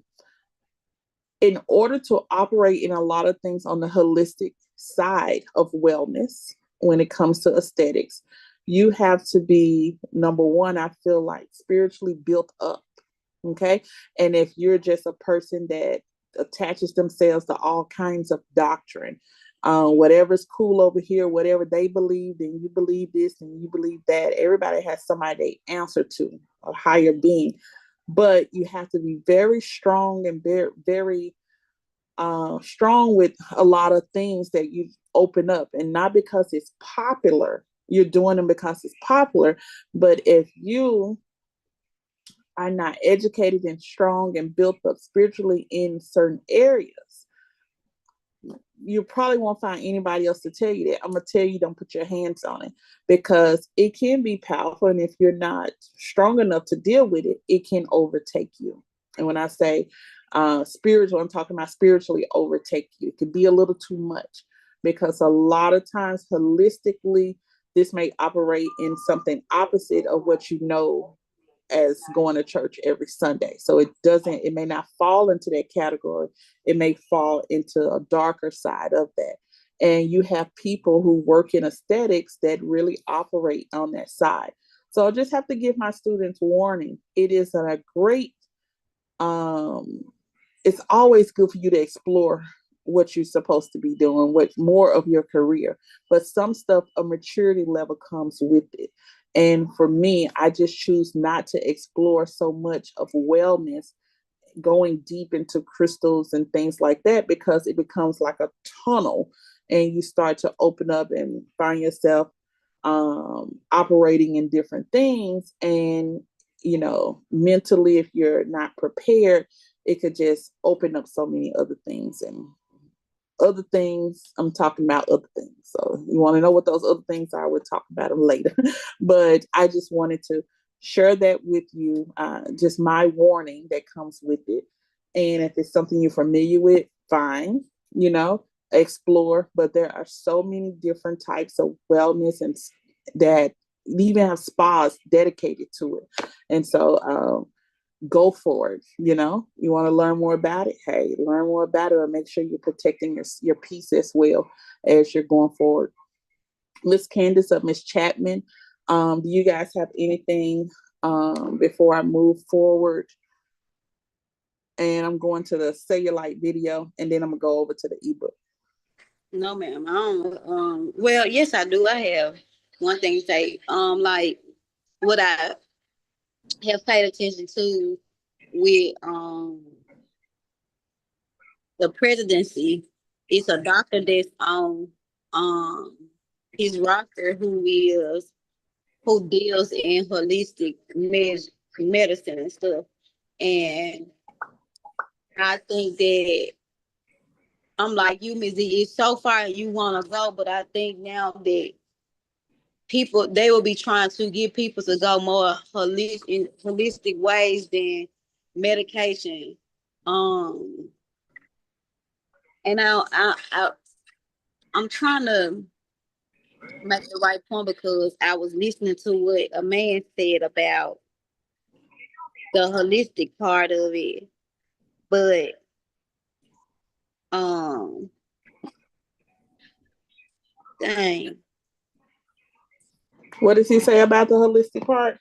in order to operate in a lot of things on the holistic side of wellness, when it comes to aesthetics, you have to be, number one, I feel like spiritually built up. Okay. And if you're just a person that attaches themselves to all kinds of doctrine, whatever's cool over here, whatever they believe, then you believe this and you believe that. Everybody has somebody they answer to, a higher being. But you have to be very strong and very, very strong with a lot of things that you open up, and not because it's popular. You're doing them because it's popular. But if you are not educated and strong and built up spiritually in certain areas, you probably won't find anybody else to tell you that. I'm going to tell you, don't put your hands on it, because it can be powerful. And if you're not strong enough to deal with it, it can overtake you. And when I say spiritual, I'm talking about spiritually overtake you. It could be a little too much, because a lot of times holistically, this may operate in something opposite of what you know as going to church every Sunday. So it may not fall into that category. It may fall into a darker side of that. And you have people who work in aesthetics that really operate on that side. So I just have to give my students warning. It is a great, it's always good for you to explore what you're supposed to be doing, what more of your career. But some stuff, a maturity level comes with it. And for me, I just choose not to explore so much of wellness, going deep into crystals and things like that, because it becomes like a tunnel, and you start to open up and find yourself operating in different things. And, mentally, if you're not prepared, it could just open up so many other things. And other things, I'm talking about other things. So you want to know what those other things are, we'll talk about them later. But I just wanted to share that with you, just my warning that comes with it. And if it's something you're familiar with, fine, explore. But there are so many different types of wellness, and that even have spas dedicated to it. And so go for it. You want to learn more about it, hey, learn more about it, or make sure you're protecting your peace as well as you're going forward. Miss Candace or Miss Chapman, do you guys have anything before I move forward? And I'm going to the cellulite video, and then I'm gonna go over to the ebook. No, ma'am. I don't. Well, yes, I do. I have one thing to say. Like what I have paid attention to with the presidency, it's a doctor that's on his roster who deals in holistic medicine and stuff. And I think that I'm like you, Ms. Z, it's so far you want to go, but I think now that they will be trying to get people to go more holistic ways than medication. And I'm trying to make the right point, because I was listening to what a man said about the holistic part of it, but dang, What does he say about the holistic part?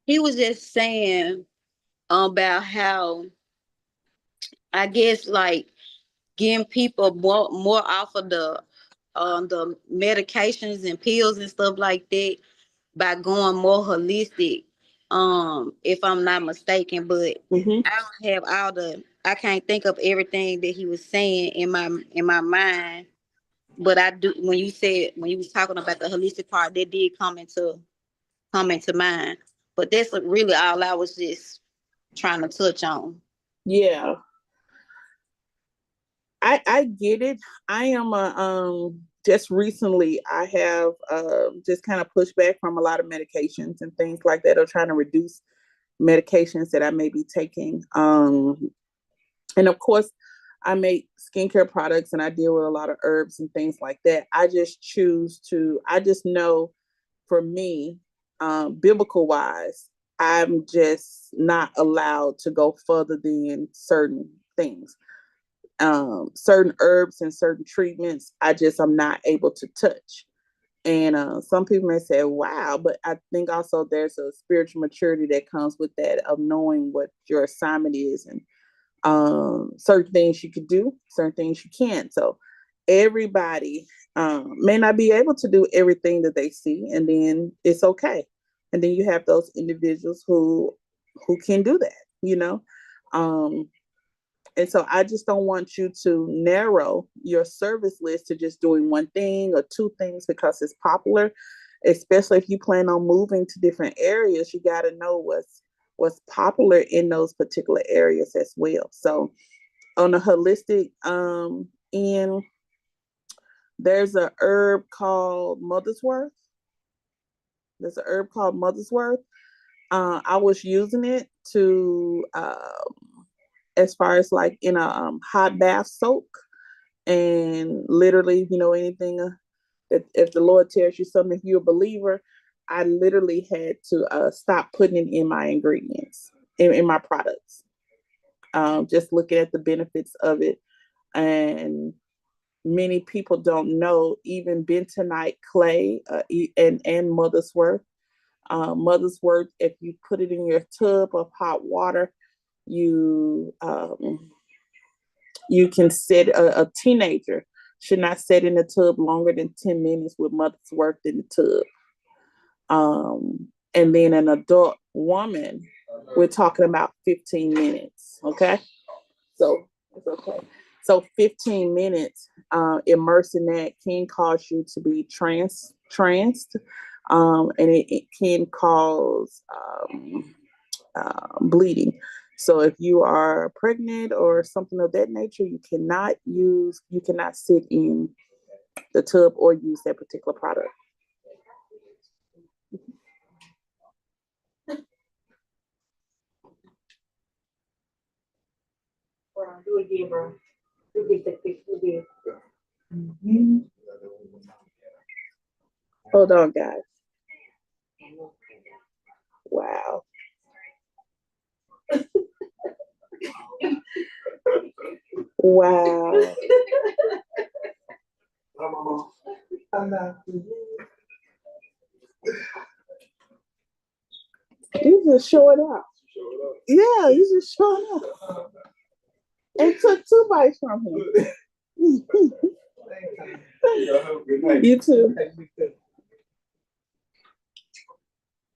he was just saying about how, I guess, like getting people more off of the medications and pills and stuff like that by going more holistic. If I'm not mistaken, but I don't have I can't think of everything that he was saying in my mind. But I do, when you was talking about the holistic part, that did come into mind. But that's really all I was just trying to touch on. Yeah, I get it. I am just recently I have just kind of pushed back from a lot of medications and things like that, or trying to reduce medications that I may be taking. And of course, I make skincare products, and I deal with a lot of herbs and things like that. I just know, for me, biblical wise, I'm just not allowed to go further than certain things. certain herbs and certain treatments, I'm not able to touch. And some people may say, wow, but I think also there's a spiritual maturity that comes with that, of knowing what your assignment is, and certain things you could do, certain things you can't. So everybody may not be able to do everything that they see, and then it's okay. And then you have those individuals who can do that, you know. And so I just don't want you to narrow your service list to just doing one thing or two things because it's popular. Especially if you plan on moving to different areas, you got to know what's popular in those particular areas as well. So on the holistic end, there's a herb called Mother's Worth. There's a herb called Mother's Worth. I was using it to as far as like in a hot bath soak, and literally, anything that if the Lord tells you something, if you're a believer, I literally had to stop putting it in my ingredients, in my products. Just looking at the benefits of it. And many people don't know even bentonite clay and Mother's Worth. Mother's Worth, if you put it in your tub of hot water, you can set a teenager should not sit in the tub longer than 10 minutes with Mother's Worth in the tub. And then an adult woman, we're talking about 15 minutes. Okay. So it's okay. So 15 minutes immersed in that can cause you to be tranced. And it can cause bleeding. So if you are pregnant or something of that nature, you cannot sit in the tub or use that particular product. Do it again, bro. Do it again. Mm-hmm. Hold on, guys. Wow. Wow. You just show it up. Yeah, you just show it up. And took 2 bites from him. You too.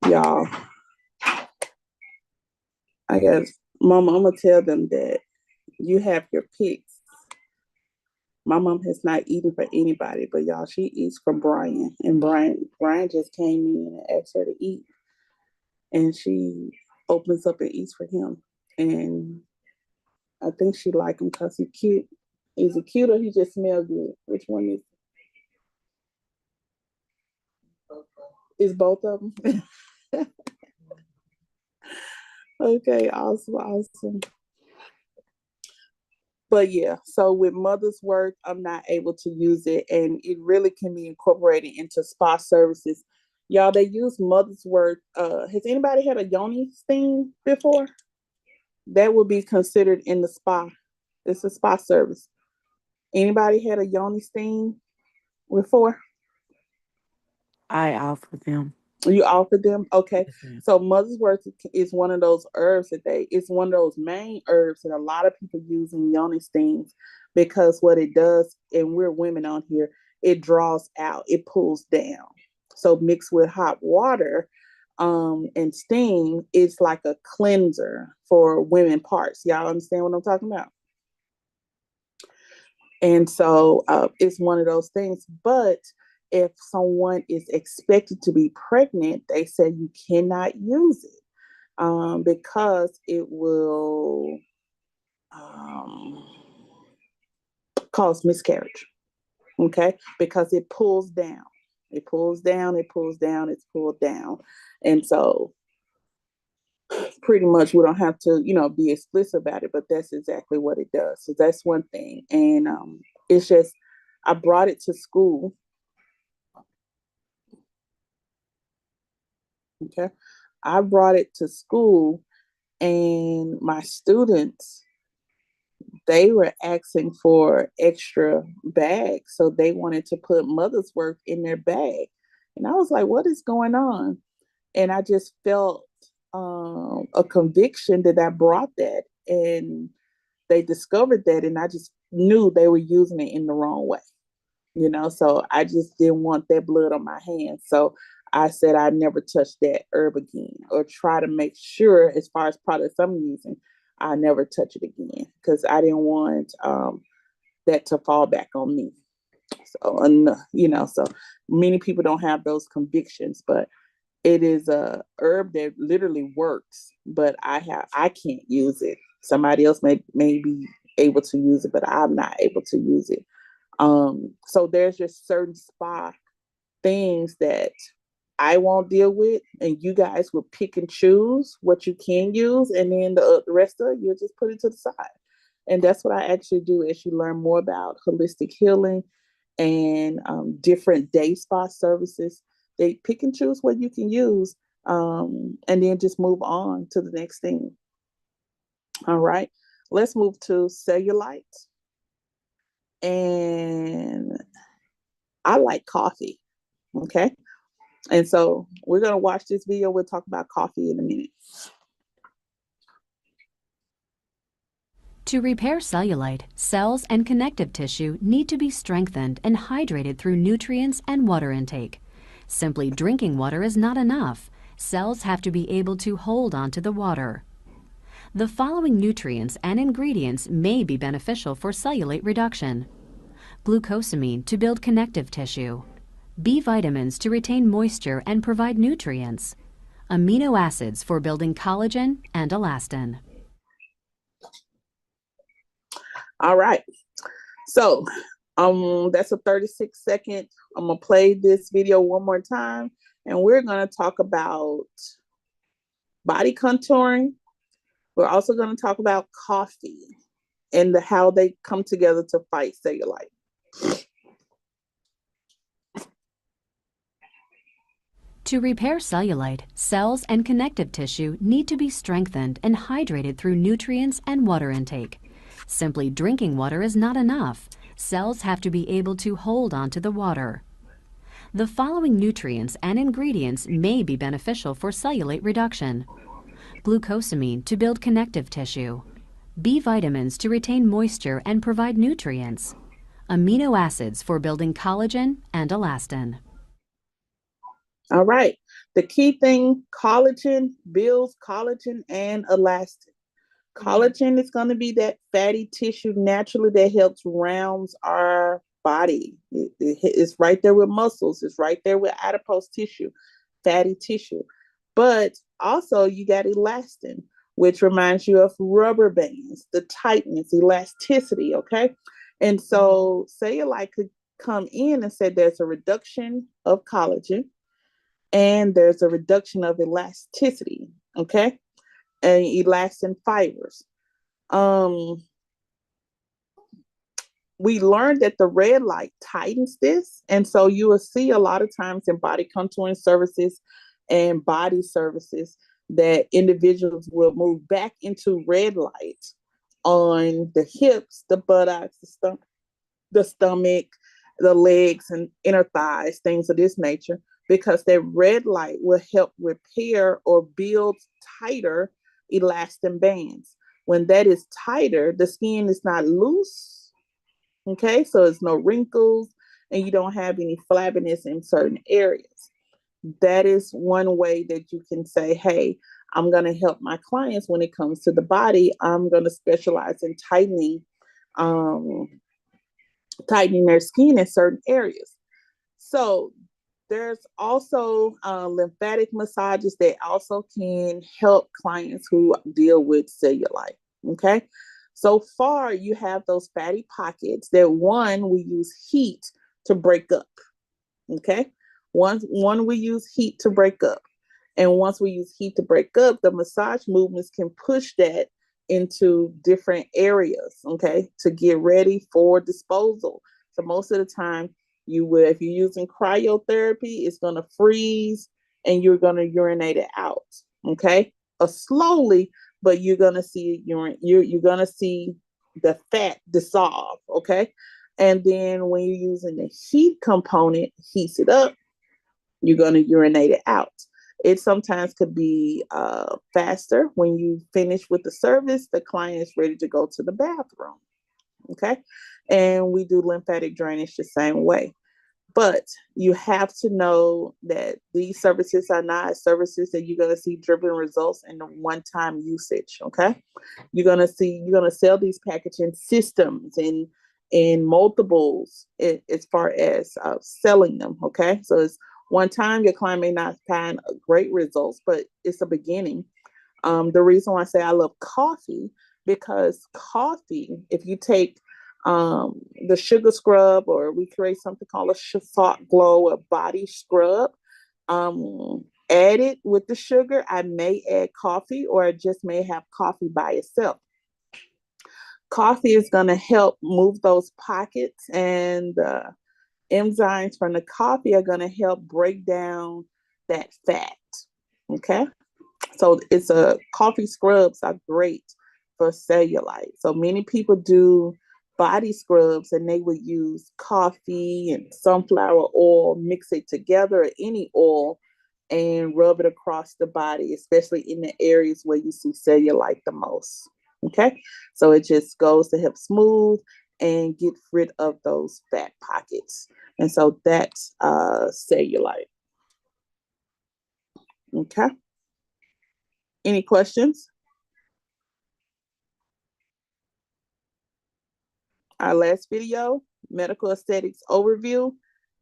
Y'all. I guess, Mama, I'm going to tell them that you have your picks. My mom has not eaten for anybody, but y'all, she eats for Brian. And Brian just came in and asked her to eat. And she opens up and eats for him. And I think she like him because he's cute. Is he cute or he just smells good? Which one is? Is both of them? Okay, awesome. But yeah, so with Mother's Worth, I'm not able to use it, and it really can be incorporated into spa services. Y'all, they use Mother's Worth. Has anybody had a yoni steam before? That would be considered in the spa. It's a spa service. Anybody had a yoni steam before? I offer them. You offered them? Okay. Yes, So Mother's Worth is one of those herbs it's one of those main herbs that a lot of people use in yoni steams, because what it does, and we're women on here, it draws out, it pulls down. So mixed with hot water and steam, it's like a cleanser for women parts. Y'all understand what I'm talking about? And so it's one of those things. But if someone is expected to be pregnant, they say you cannot use it because it will cause miscarriage. Okay, because it pulls down. It pulls down, it's pulled down. And so pretty much we don't have to, be explicit about it, but that's exactly what it does. So that's one thing. And it's just, I brought it to school. Okay. I brought it to school and my students they were asking for extra bags. So they wanted to put mother's work in their bag. And I was like, what is going on? And I just felt a conviction that I brought that. And they discovered that. And I just knew they were using it in the wrong way. So I just didn't want that blood on my hands. So I said I'd never touch that herb again, or try to make sure, as far as products I'm using, I never touch it again, because I didn't want that to fall back on me. So many people don't have those convictions, but it is a herb that literally works, but I can't use it. Somebody else may be able to use it, but I'm not able to use it. So there's just certain spa things that I won't deal with, and you guys will pick and choose what you can use, and then the rest of it, you'll just put it to the side. And that's what I actually do as you learn more about holistic healing and different day spa services. They pick and choose what you can use, and then just move on to the next thing. All right, let's move to cellulite. And I like coffee. Okay. And so we're going to watch this video. We'll talk about coffee in a minute. To repair cellulite, cells and connective tissue need to be strengthened and hydrated through nutrients and water intake. Simply drinking water is not enough. Cells have to be able to hold onto the water. The following nutrients and ingredients may be beneficial for cellulite reduction: glucosamine to build connective tissue, B vitamins to retain moisture and provide nutrients, amino acids for building collagen and elastin. All right. So that's a 36-second. I'm going to play this video one more time, and we're going to talk about body contouring. We're also going to talk about coffee and how they come together to fight cellulite. To repair cellulite, cells and connective tissue need to be strengthened and hydrated through nutrients and water intake. Simply drinking water is not enough. Cells have to be able to hold onto the water. The following nutrients and ingredients may be beneficial for cellulite reduction: glucosamine to build connective tissue, B vitamins to retain moisture and provide nutrients, amino acids for building collagen and elastin. All right. The key thing, collagen builds collagen and elastin. Collagen is going to be that fatty tissue naturally that helps rounds our body. It's right there with muscles. It's right there with adipose tissue, fatty tissue. But also you got elastin, which reminds you of rubber bands, the tightness, elasticity, okay? And so cellulite could come in and say there's a reduction of collagen and there's a reduction of elasticity, okay? And elastin fibers. We learned that the red light tightens this. And so you will see a lot of times in body contouring services and body services that individuals will move back into red light on the hips, the buttocks, the stomach, the legs, and inner thighs, things of this nature, because that red light will help repair or build tighter elastin bands. When that is tighter, the skin is not loose, okay? So it's no wrinkles, and you don't have any flabbiness in certain areas. That is one way that you can say, hey, I'm going to help my clients when it comes to the body. I'm going to specialize in tightening their skin in certain areas. So there's also lymphatic massages that also can help clients who deal with cellulite, okay? So far, you have those fatty pockets that we use heat to break up, okay? One we use heat to break up. And once we use heat to break up, the massage movements can push that into different areas, okay, to get ready for disposal. So most of the time, if you're using cryotherapy, it's going to freeze and you're going to urinate it out, okay? Slowly, but you're going to see urine. You're going to see the fat dissolve, okay? And then when you're using the heat component, heats it up, you're going to urinate it out. It sometimes could be faster. When you finish with the service, the client is ready to go to the bathroom, okay? And we do lymphatic drainage the same way. But you have to know that these services are not services that you're going to see driven results in the one-time usage, okay? You're going to sell these packaging systems in multiples as far as selling them, okay? So it's one time your client may not find great results, but it's a beginning. The reason why I say I love coffee, because coffee, if you take the sugar scrub, or we create something called a salt glow, a body scrub, add it with the sugar. I may add coffee, or I just may have coffee by itself. Coffee is going to help move those pockets, and enzymes from the coffee are going to help break down that fat. Okay. So coffee scrubs are great for cellulite. So many people do body scrubs, and they would use coffee and sunflower oil, mix it together, or any oil, and rub it across the body, especially in the areas where you see cellulite the most. Okay. So it just goes to help smooth and get rid of those fat pockets. And so that's cellulite. Okay. Any questions? Our last video, medical aesthetics overview.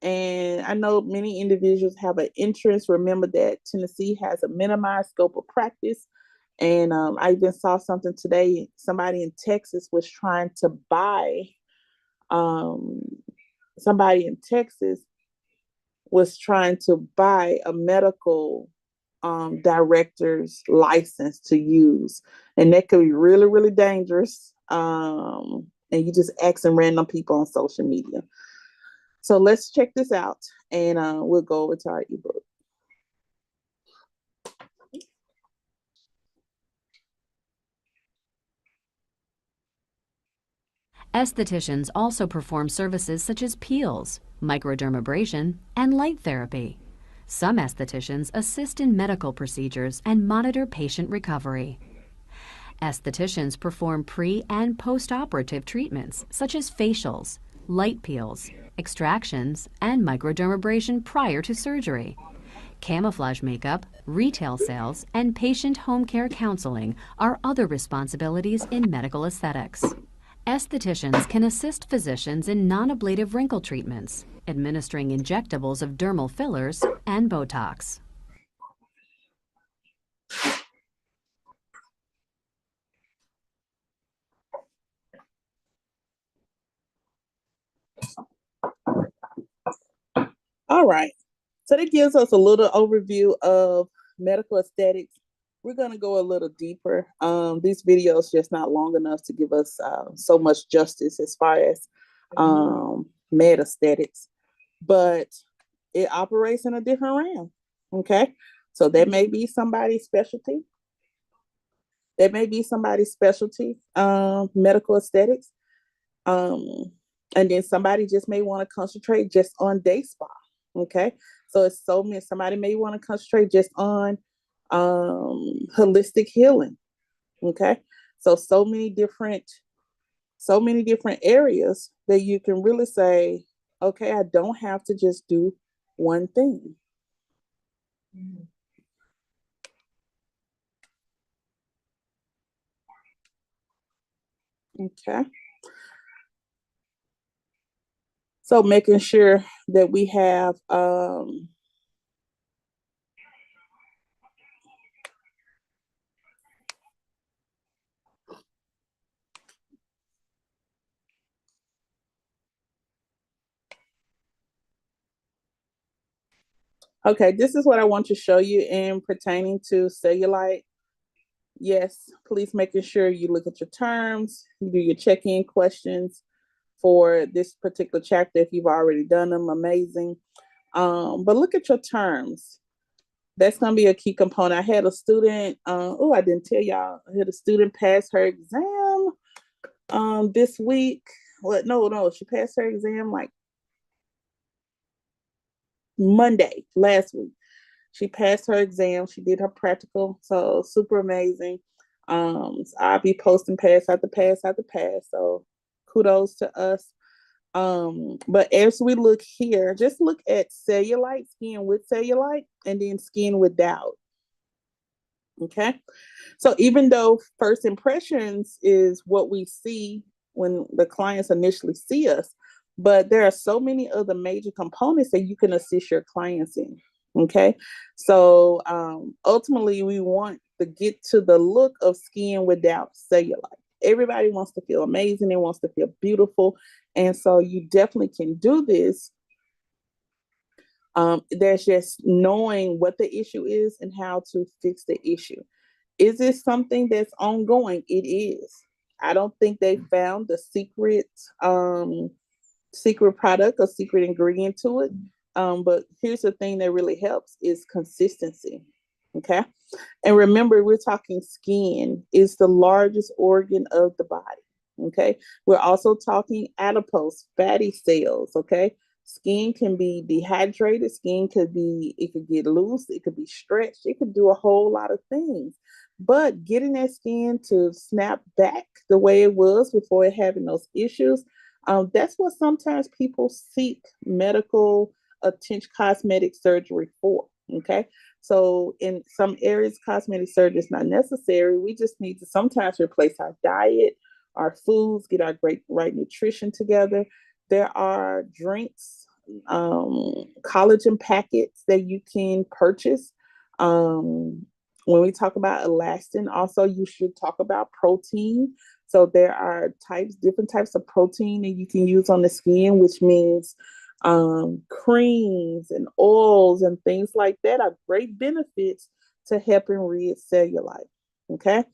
And I know many individuals have an interest. Remember that Tennessee has a minimized scope of practice. And I even saw something today. Somebody in Texas was trying to buy, a medical director's license to use. And that could be really, really dangerous. And you just asking random people on social media. So let's check this out, and we'll go over to our ebook. Estheticians also perform services such as peels, microdermabrasion, and light therapy. Some estheticians assist in medical procedures and monitor patient recovery. Estheticians perform pre- and post-operative treatments such as facials, light peels, extractions, and microdermabrasion prior to surgery. Camouflage makeup, retail sales, and patient home care counseling are other responsibilities in medical aesthetics. Estheticians can assist physicians in non-ablative wrinkle treatments, administering injectables of dermal fillers and Botox. All right. So that gives us a little overview of medical aesthetics. We're going to go a little deeper. These videos just not long enough to give us so much justice as far as med aesthetics, but it operates in a different realm. Okay. So that may be somebody's specialty. Medical aesthetics. And then somebody just may want to concentrate just on day spa. Okay. So it's so many. Somebody may want to concentrate just on holistic healing. Okay. So many different areas that you can really say, okay, I don't have to just do one thing. Okay. So making sure that we have okay, this is what I want to show you in pertaining to cellulite. Yes, please making sure you look at your terms, you do your check-in questions for this particular chapter. If you've already done them, amazing. But look at your terms. That's going to be a key component. I had a student, I didn't tell y'all, I had a student pass her exam. This week. What? No. She passed her exam like Monday last week. She passed her exam. She did her practical. So super amazing. So I'll be posting pass after pass after pass. So kudos to us. But as we look here, just look at cellulite, skin with cellulite, and then skin without. Okay. So even though first impressions is what we see when the clients initially see us, but there are so many other major components that you can assist your clients in. Okay. So ultimately, we want to get to the look of skin without cellulite. Everybody wants to feel amazing, they wants to feel beautiful. And so you definitely can do this. There's just knowing what the issue is and how to fix the issue. Is this something that's ongoing? It is. I don't think they found the secret product or secret ingredient to it. But here's the thing that really helps is consistency. Okay. And remember, we're talking skin is the largest organ of the body. Okay. We're also talking adipose, fatty cells. Okay. Skin can be dehydrated. Skin could be, it could get loose. It could be stretched. It could do a whole lot of things. But getting that skin to snap back the way it was before it having those issues, that's what sometimes people seek medical attention, cosmetic surgery for. Okay. So in some areas, cosmetic surgery is not necessary. We just need to sometimes replace our diet, our foods, get our right nutrition together. There are drinks, collagen packets that you can purchase. When we talk about elastin, also you should talk about protein. So there are different types of protein that you can use on the skin, which means creams and oils and things like that are great benefits to helping rid cellulite. Okay.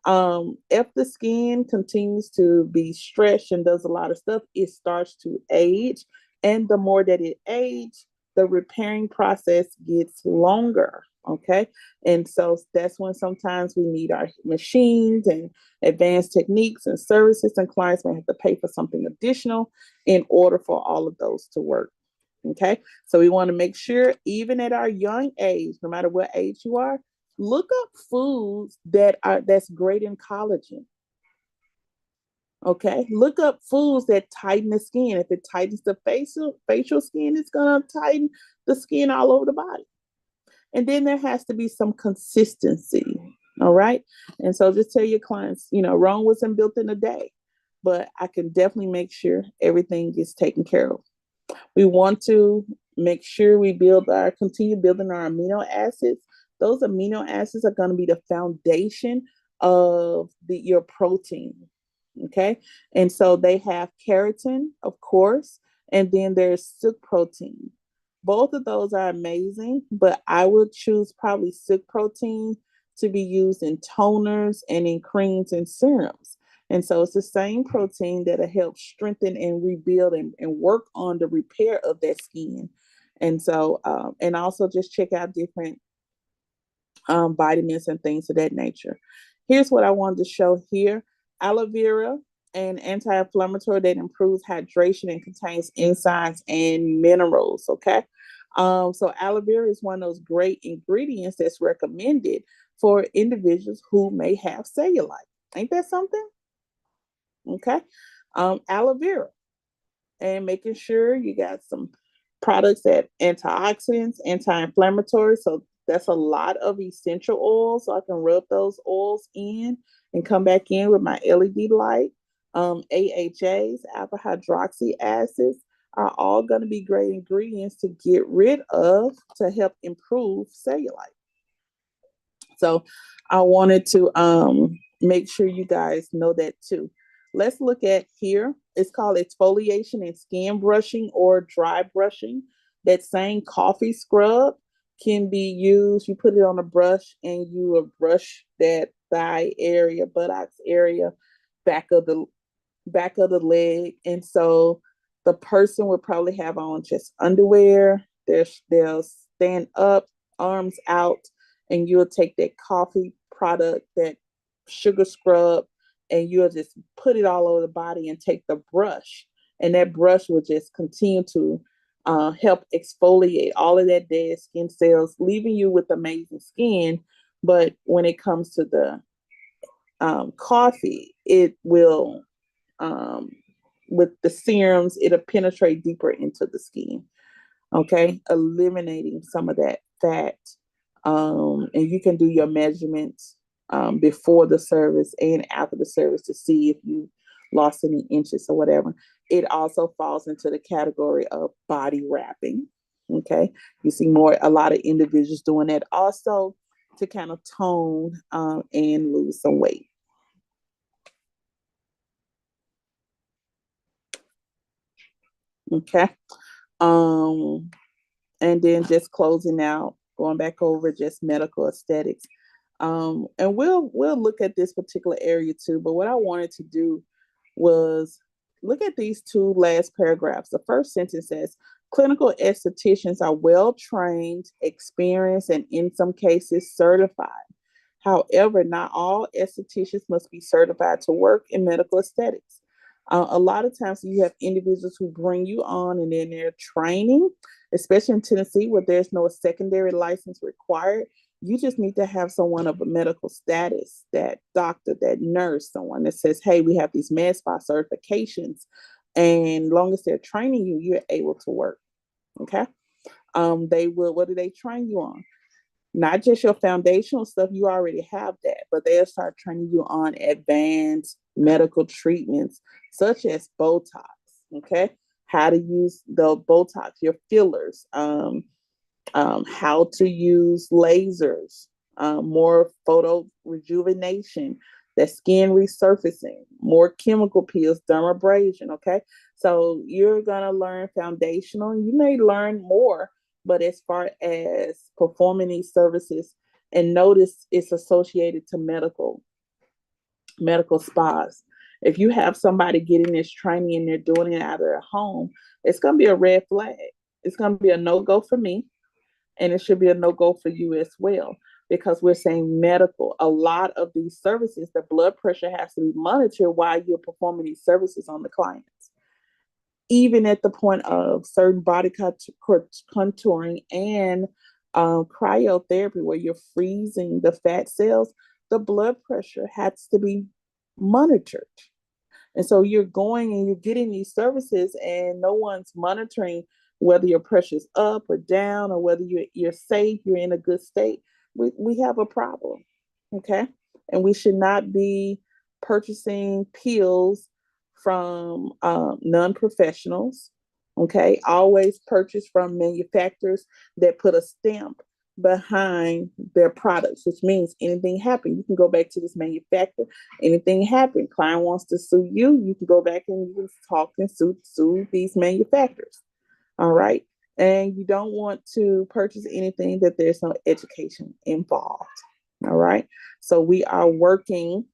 If the skin continues to be stretched and does a lot of stuff, it starts to age. And the more that it ages, the repairing process gets longer. Okay. And so that's when sometimes we need our machines and advanced techniques and services, and clients may have to pay for something additional in order for all of those to work. Okay. So we want to make sure, even at our young age, no matter what age you are, look up foods that's great in collagen. Okay. Look up foods that tighten the skin. If it tightens the facial skin, it's gonna tighten the skin all over the body. And then there has to be some consistency. All right. And so just tell your clients, Rome wasn't built in a day, but I can definitely make sure everything gets taken care of. We want to make sure we continue building our amino acids. Those amino acids are going to be the foundation of your protein. Okay. And so they have keratin, of course, and then there's silk protein. Both of those are amazing, but I would choose probably silk protein to be used in toners and in creams and serums. And so it's the same protein that'll help strengthen and rebuild and work on the repair of that skin. And so, and also just check out different vitamins and things of that nature. Here's what I wanted to show here. Aloe vera, an anti-inflammatory that improves hydration and contains enzymes and minerals. Okay. So aloe vera is one of those great ingredients that's recommended for individuals who may have cellulite. Ain't that something? Okay. Aloe vera, and making sure you got some products that antioxidants, anti-inflammatory. So that's a lot of essential oils. So I can rub those oils in and come back in with my LED light. AHAs, alpha hydroxy acids, are all going to be great ingredients to get rid of to help improve cellulite. So I wanted to make sure you guys know that too. Let's look at here. It's called exfoliation and skin brushing or dry brushing. That same coffee scrub can be used. You put it on a brush and you will brush that thigh area, buttocks area, back of the leg. And so the person would probably have on just underwear. They'll stand up, arms out, and you'll take that coffee product, that sugar scrub, and you'll just put it all over the body and take the brush, and that brush will just continue to help exfoliate all of that dead skin cells, leaving you with amazing skin. But when it comes to the coffee, it will, with the serums, it'll penetrate deeper into the skin. Okay, eliminating some of that fat. And you can do your measurements before the service and after the service to see if you lost any inches or whatever. It also falls into the category of body wrapping. Okay, you see a lot of individuals doing that also to kind of tone and lose some weight. Okay. And then just closing out, going back over just medical aesthetics. And we'll look at this particular area too, but what I wanted to do was look at these two last paragraphs. The first sentence says, clinical estheticians are well trained, experienced, and in some cases certified. However, not all estheticians must be certified to work in medical aesthetics. A lot of times you have individuals who bring you on and then they're training, especially in Tennessee where there's no secondary license required. You just need to have someone of a medical status, that doctor, that nurse, someone that says, hey, we have these med spa certifications. And long as they're training you, you're able to work. Okay. What do they train you on? Not just your foundational stuff, you already have that, but they'll start training you on advanced medical treatments, such as Botox, okay? How to use the Botox, your fillers, how to use lasers, more photo rejuvenation, that skin resurfacing, more chemical peels, dermabrasion, okay? So you're gonna learn foundational, you may learn more, but as far as performing these services, and notice it's associated to medical spas. If you have somebody getting this training and they're doing it out of their home, it's going to be a red flag. It's going to be a no-go for me, and it should be a no-go for you as well, because we're saying medical. A lot of these services, the blood pressure has to be monitored while you're performing these services on the clients. Even at the point of certain body contouring and cryotherapy, where you're freezing the fat cells, the blood pressure has to be monitored. And so you're going and you're getting these services and no one's monitoring whether your pressure's up or down, or whether you're safe, you're in a good state. We have a problem, okay? And we should not be purchasing pills from non-professionals, okay? Always purchase from manufacturers that put a stamp behind their products, which means anything happen, you can go back to this manufacturer. Anything happen, client wants to sue you, you can go back and you can talk and sue these manufacturers. All right. And you don't want to purchase anything that there's no education involved. All right. So we are working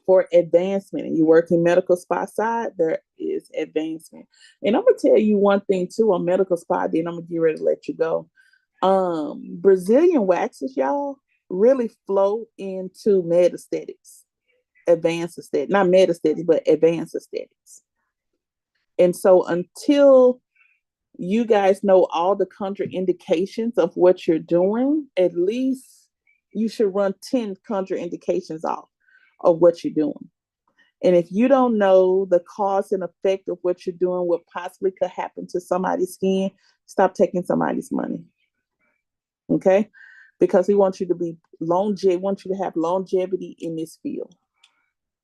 for advancement, and you work in medical spa side, there is advancement. And I'm gonna tell you one thing too on medical spa, then I'm gonna get ready to let you go. Brazilian waxes, y'all, really flow into med aesthetics, advanced aesthetics, not med aesthetics, but advanced aesthetics. And so until you guys know all the contraindications of what you're doing, at least you should run 10 contraindications off of what you're doing. And if you don't know the cause and effect of what you're doing, what possibly could happen to somebody's skin, stop taking somebody's money. Okay? Because we want you to be want you to have longevity in this field.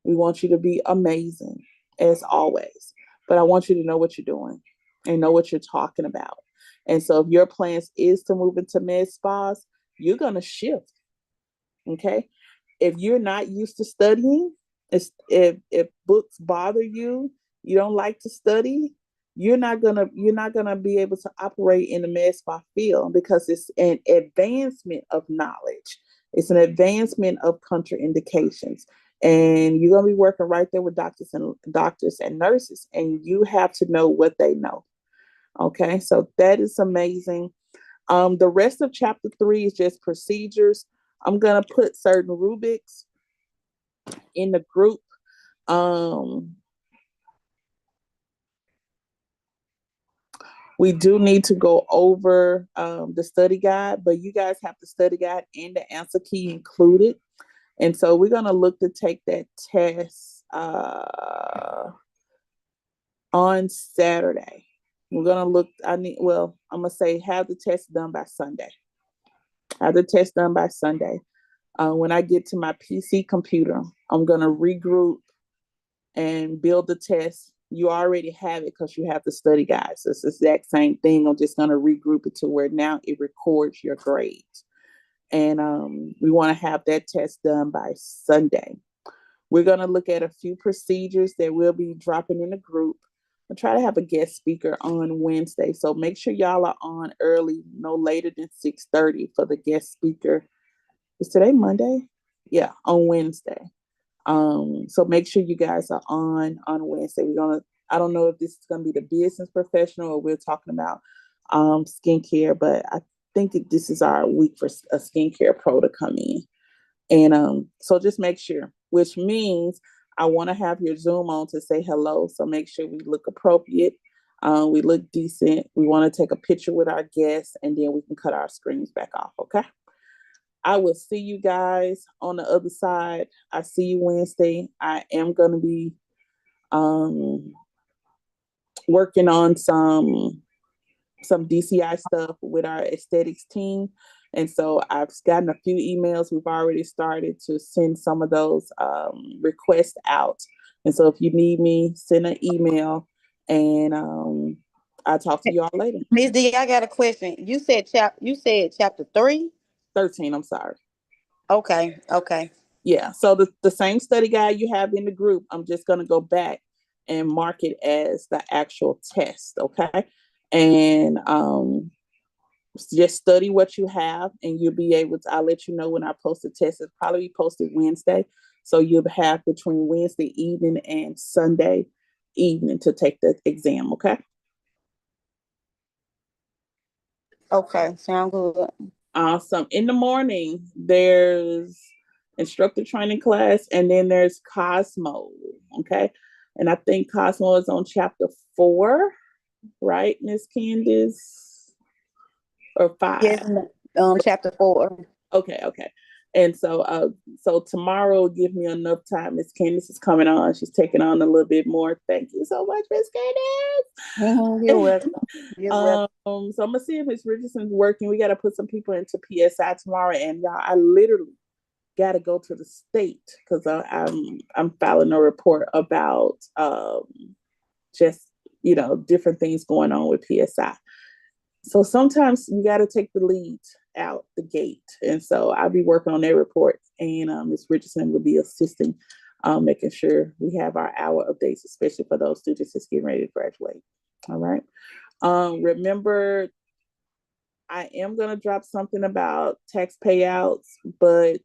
We want you to be amazing, as always. But I want you to know what you're doing and know what you're talking about. And so if your plans is to move into med spas, you're going to shift. Okay? If you're not used to studying, if books bother you, you don't like to study, you're not gonna be able to operate in the med spa field, because it's an advancement of knowledge. It's an advancement of contraindications. And you're gonna be working right there with doctors and nurses, and you have to know what they know. Okay, so that is amazing. The rest of chapter 3 is just procedures. I'm gonna put certain rubrics in the group. We do need to go over the study guide, but you guys have the study guide and the answer key included. And so we're going to look to take that test on Saturday. We're going to look, I'm going to say have the test done by Sunday. Have the test done by Sunday. When I get to my PC computer, I'm going to regroup and build the test. You already have it because you have the study guide. So it's the exact same thing. I'm just going to regroup it to where now it records your grades. And we want to have that test done by Sunday. We're going to look at a few procedures that we'll be dropping in the group. I'll try to have a guest speaker on Wednesday. So make sure y'all are on early, no later than 6:30 for the guest speaker. Is today Monday? Yeah, on Wednesday. So make sure you guys are on Wednesday. I don't know if this is gonna be the business professional or we're talking about skincare, but I think this is our week for a skincare pro to come in. And so just make sure, which means I want to have your Zoom on to say hello. So make sure we look appropriate. We look decent. We want to take a picture with our guests and then we can cut our screens back off. Okay. I will see you guys on the other side. I see you Wednesday. I am going to be working on some DCI stuff with our aesthetics team. And so I've gotten a few emails. We've already started to send some of those requests out. And so if you need me, send an email and I'll talk to you all later. Ms. D, I got a question. You said chapter 3? 13, I'm sorry. Okay. Yeah, so the same study guide you have in the group, I'm just going to go back and mark it as the actual test, okay? And just study what you have and you'll be able to, I'll let you know when I post the test. It'll probably be posted Wednesday. So you'll have between Wednesday evening and Sunday evening to take the exam, okay? Okay, sound good. Awesome. In the morning, there's instructor training class and then there's Cosmo, okay? And I think Cosmo is on chapter 4, right, Miss Candace? Or 5? Yes, chapter 4. Okay. And so tomorrow will give me enough time. Miss Candace is coming on. She's taking on a little bit more. Thank you so much, Miss Candace. You're welcome. So I'm gonna see if Miss Richardson's working. We gotta put some people into PSI tomorrow. And y'all, I literally gotta go to the state because I'm filing a report about just different things going on with PSI. So sometimes you got to take the lead out the gate. And so I'll be working on that report and Ms. Richardson will be assisting, making sure we have our hour updates, especially for those students that's getting ready to graduate. All right. Remember, I am going to drop something about tax payouts, but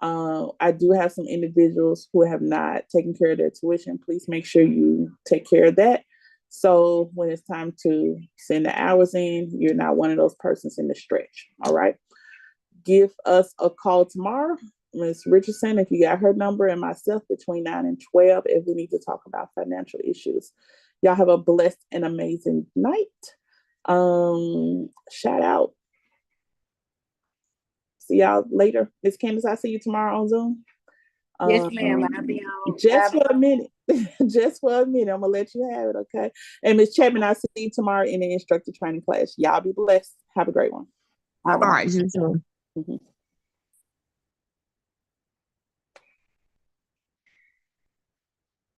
I do have some individuals who have not taken care of their tuition. Please make sure you take care of that. So when it's time to send the hours in, you're not one of those persons in the stretch. All right. Give us a call tomorrow, Ms. Richardson, if you got her number, and myself between 9 and 12 if we need to talk about financial issues. Y'all have a blessed and amazing night. Shout out. See y'all later. Miss Candace, I'll see you tomorrow on Zoom. Yes, ma'am. I'll be on. Just for a minute. Just for a minute. I'm going to let you have it, okay? And Ms. Chapman, I'll see you tomorrow in the instructor training class. Y'all be blessed. Have a great one. All right, you too. Mm-hmm.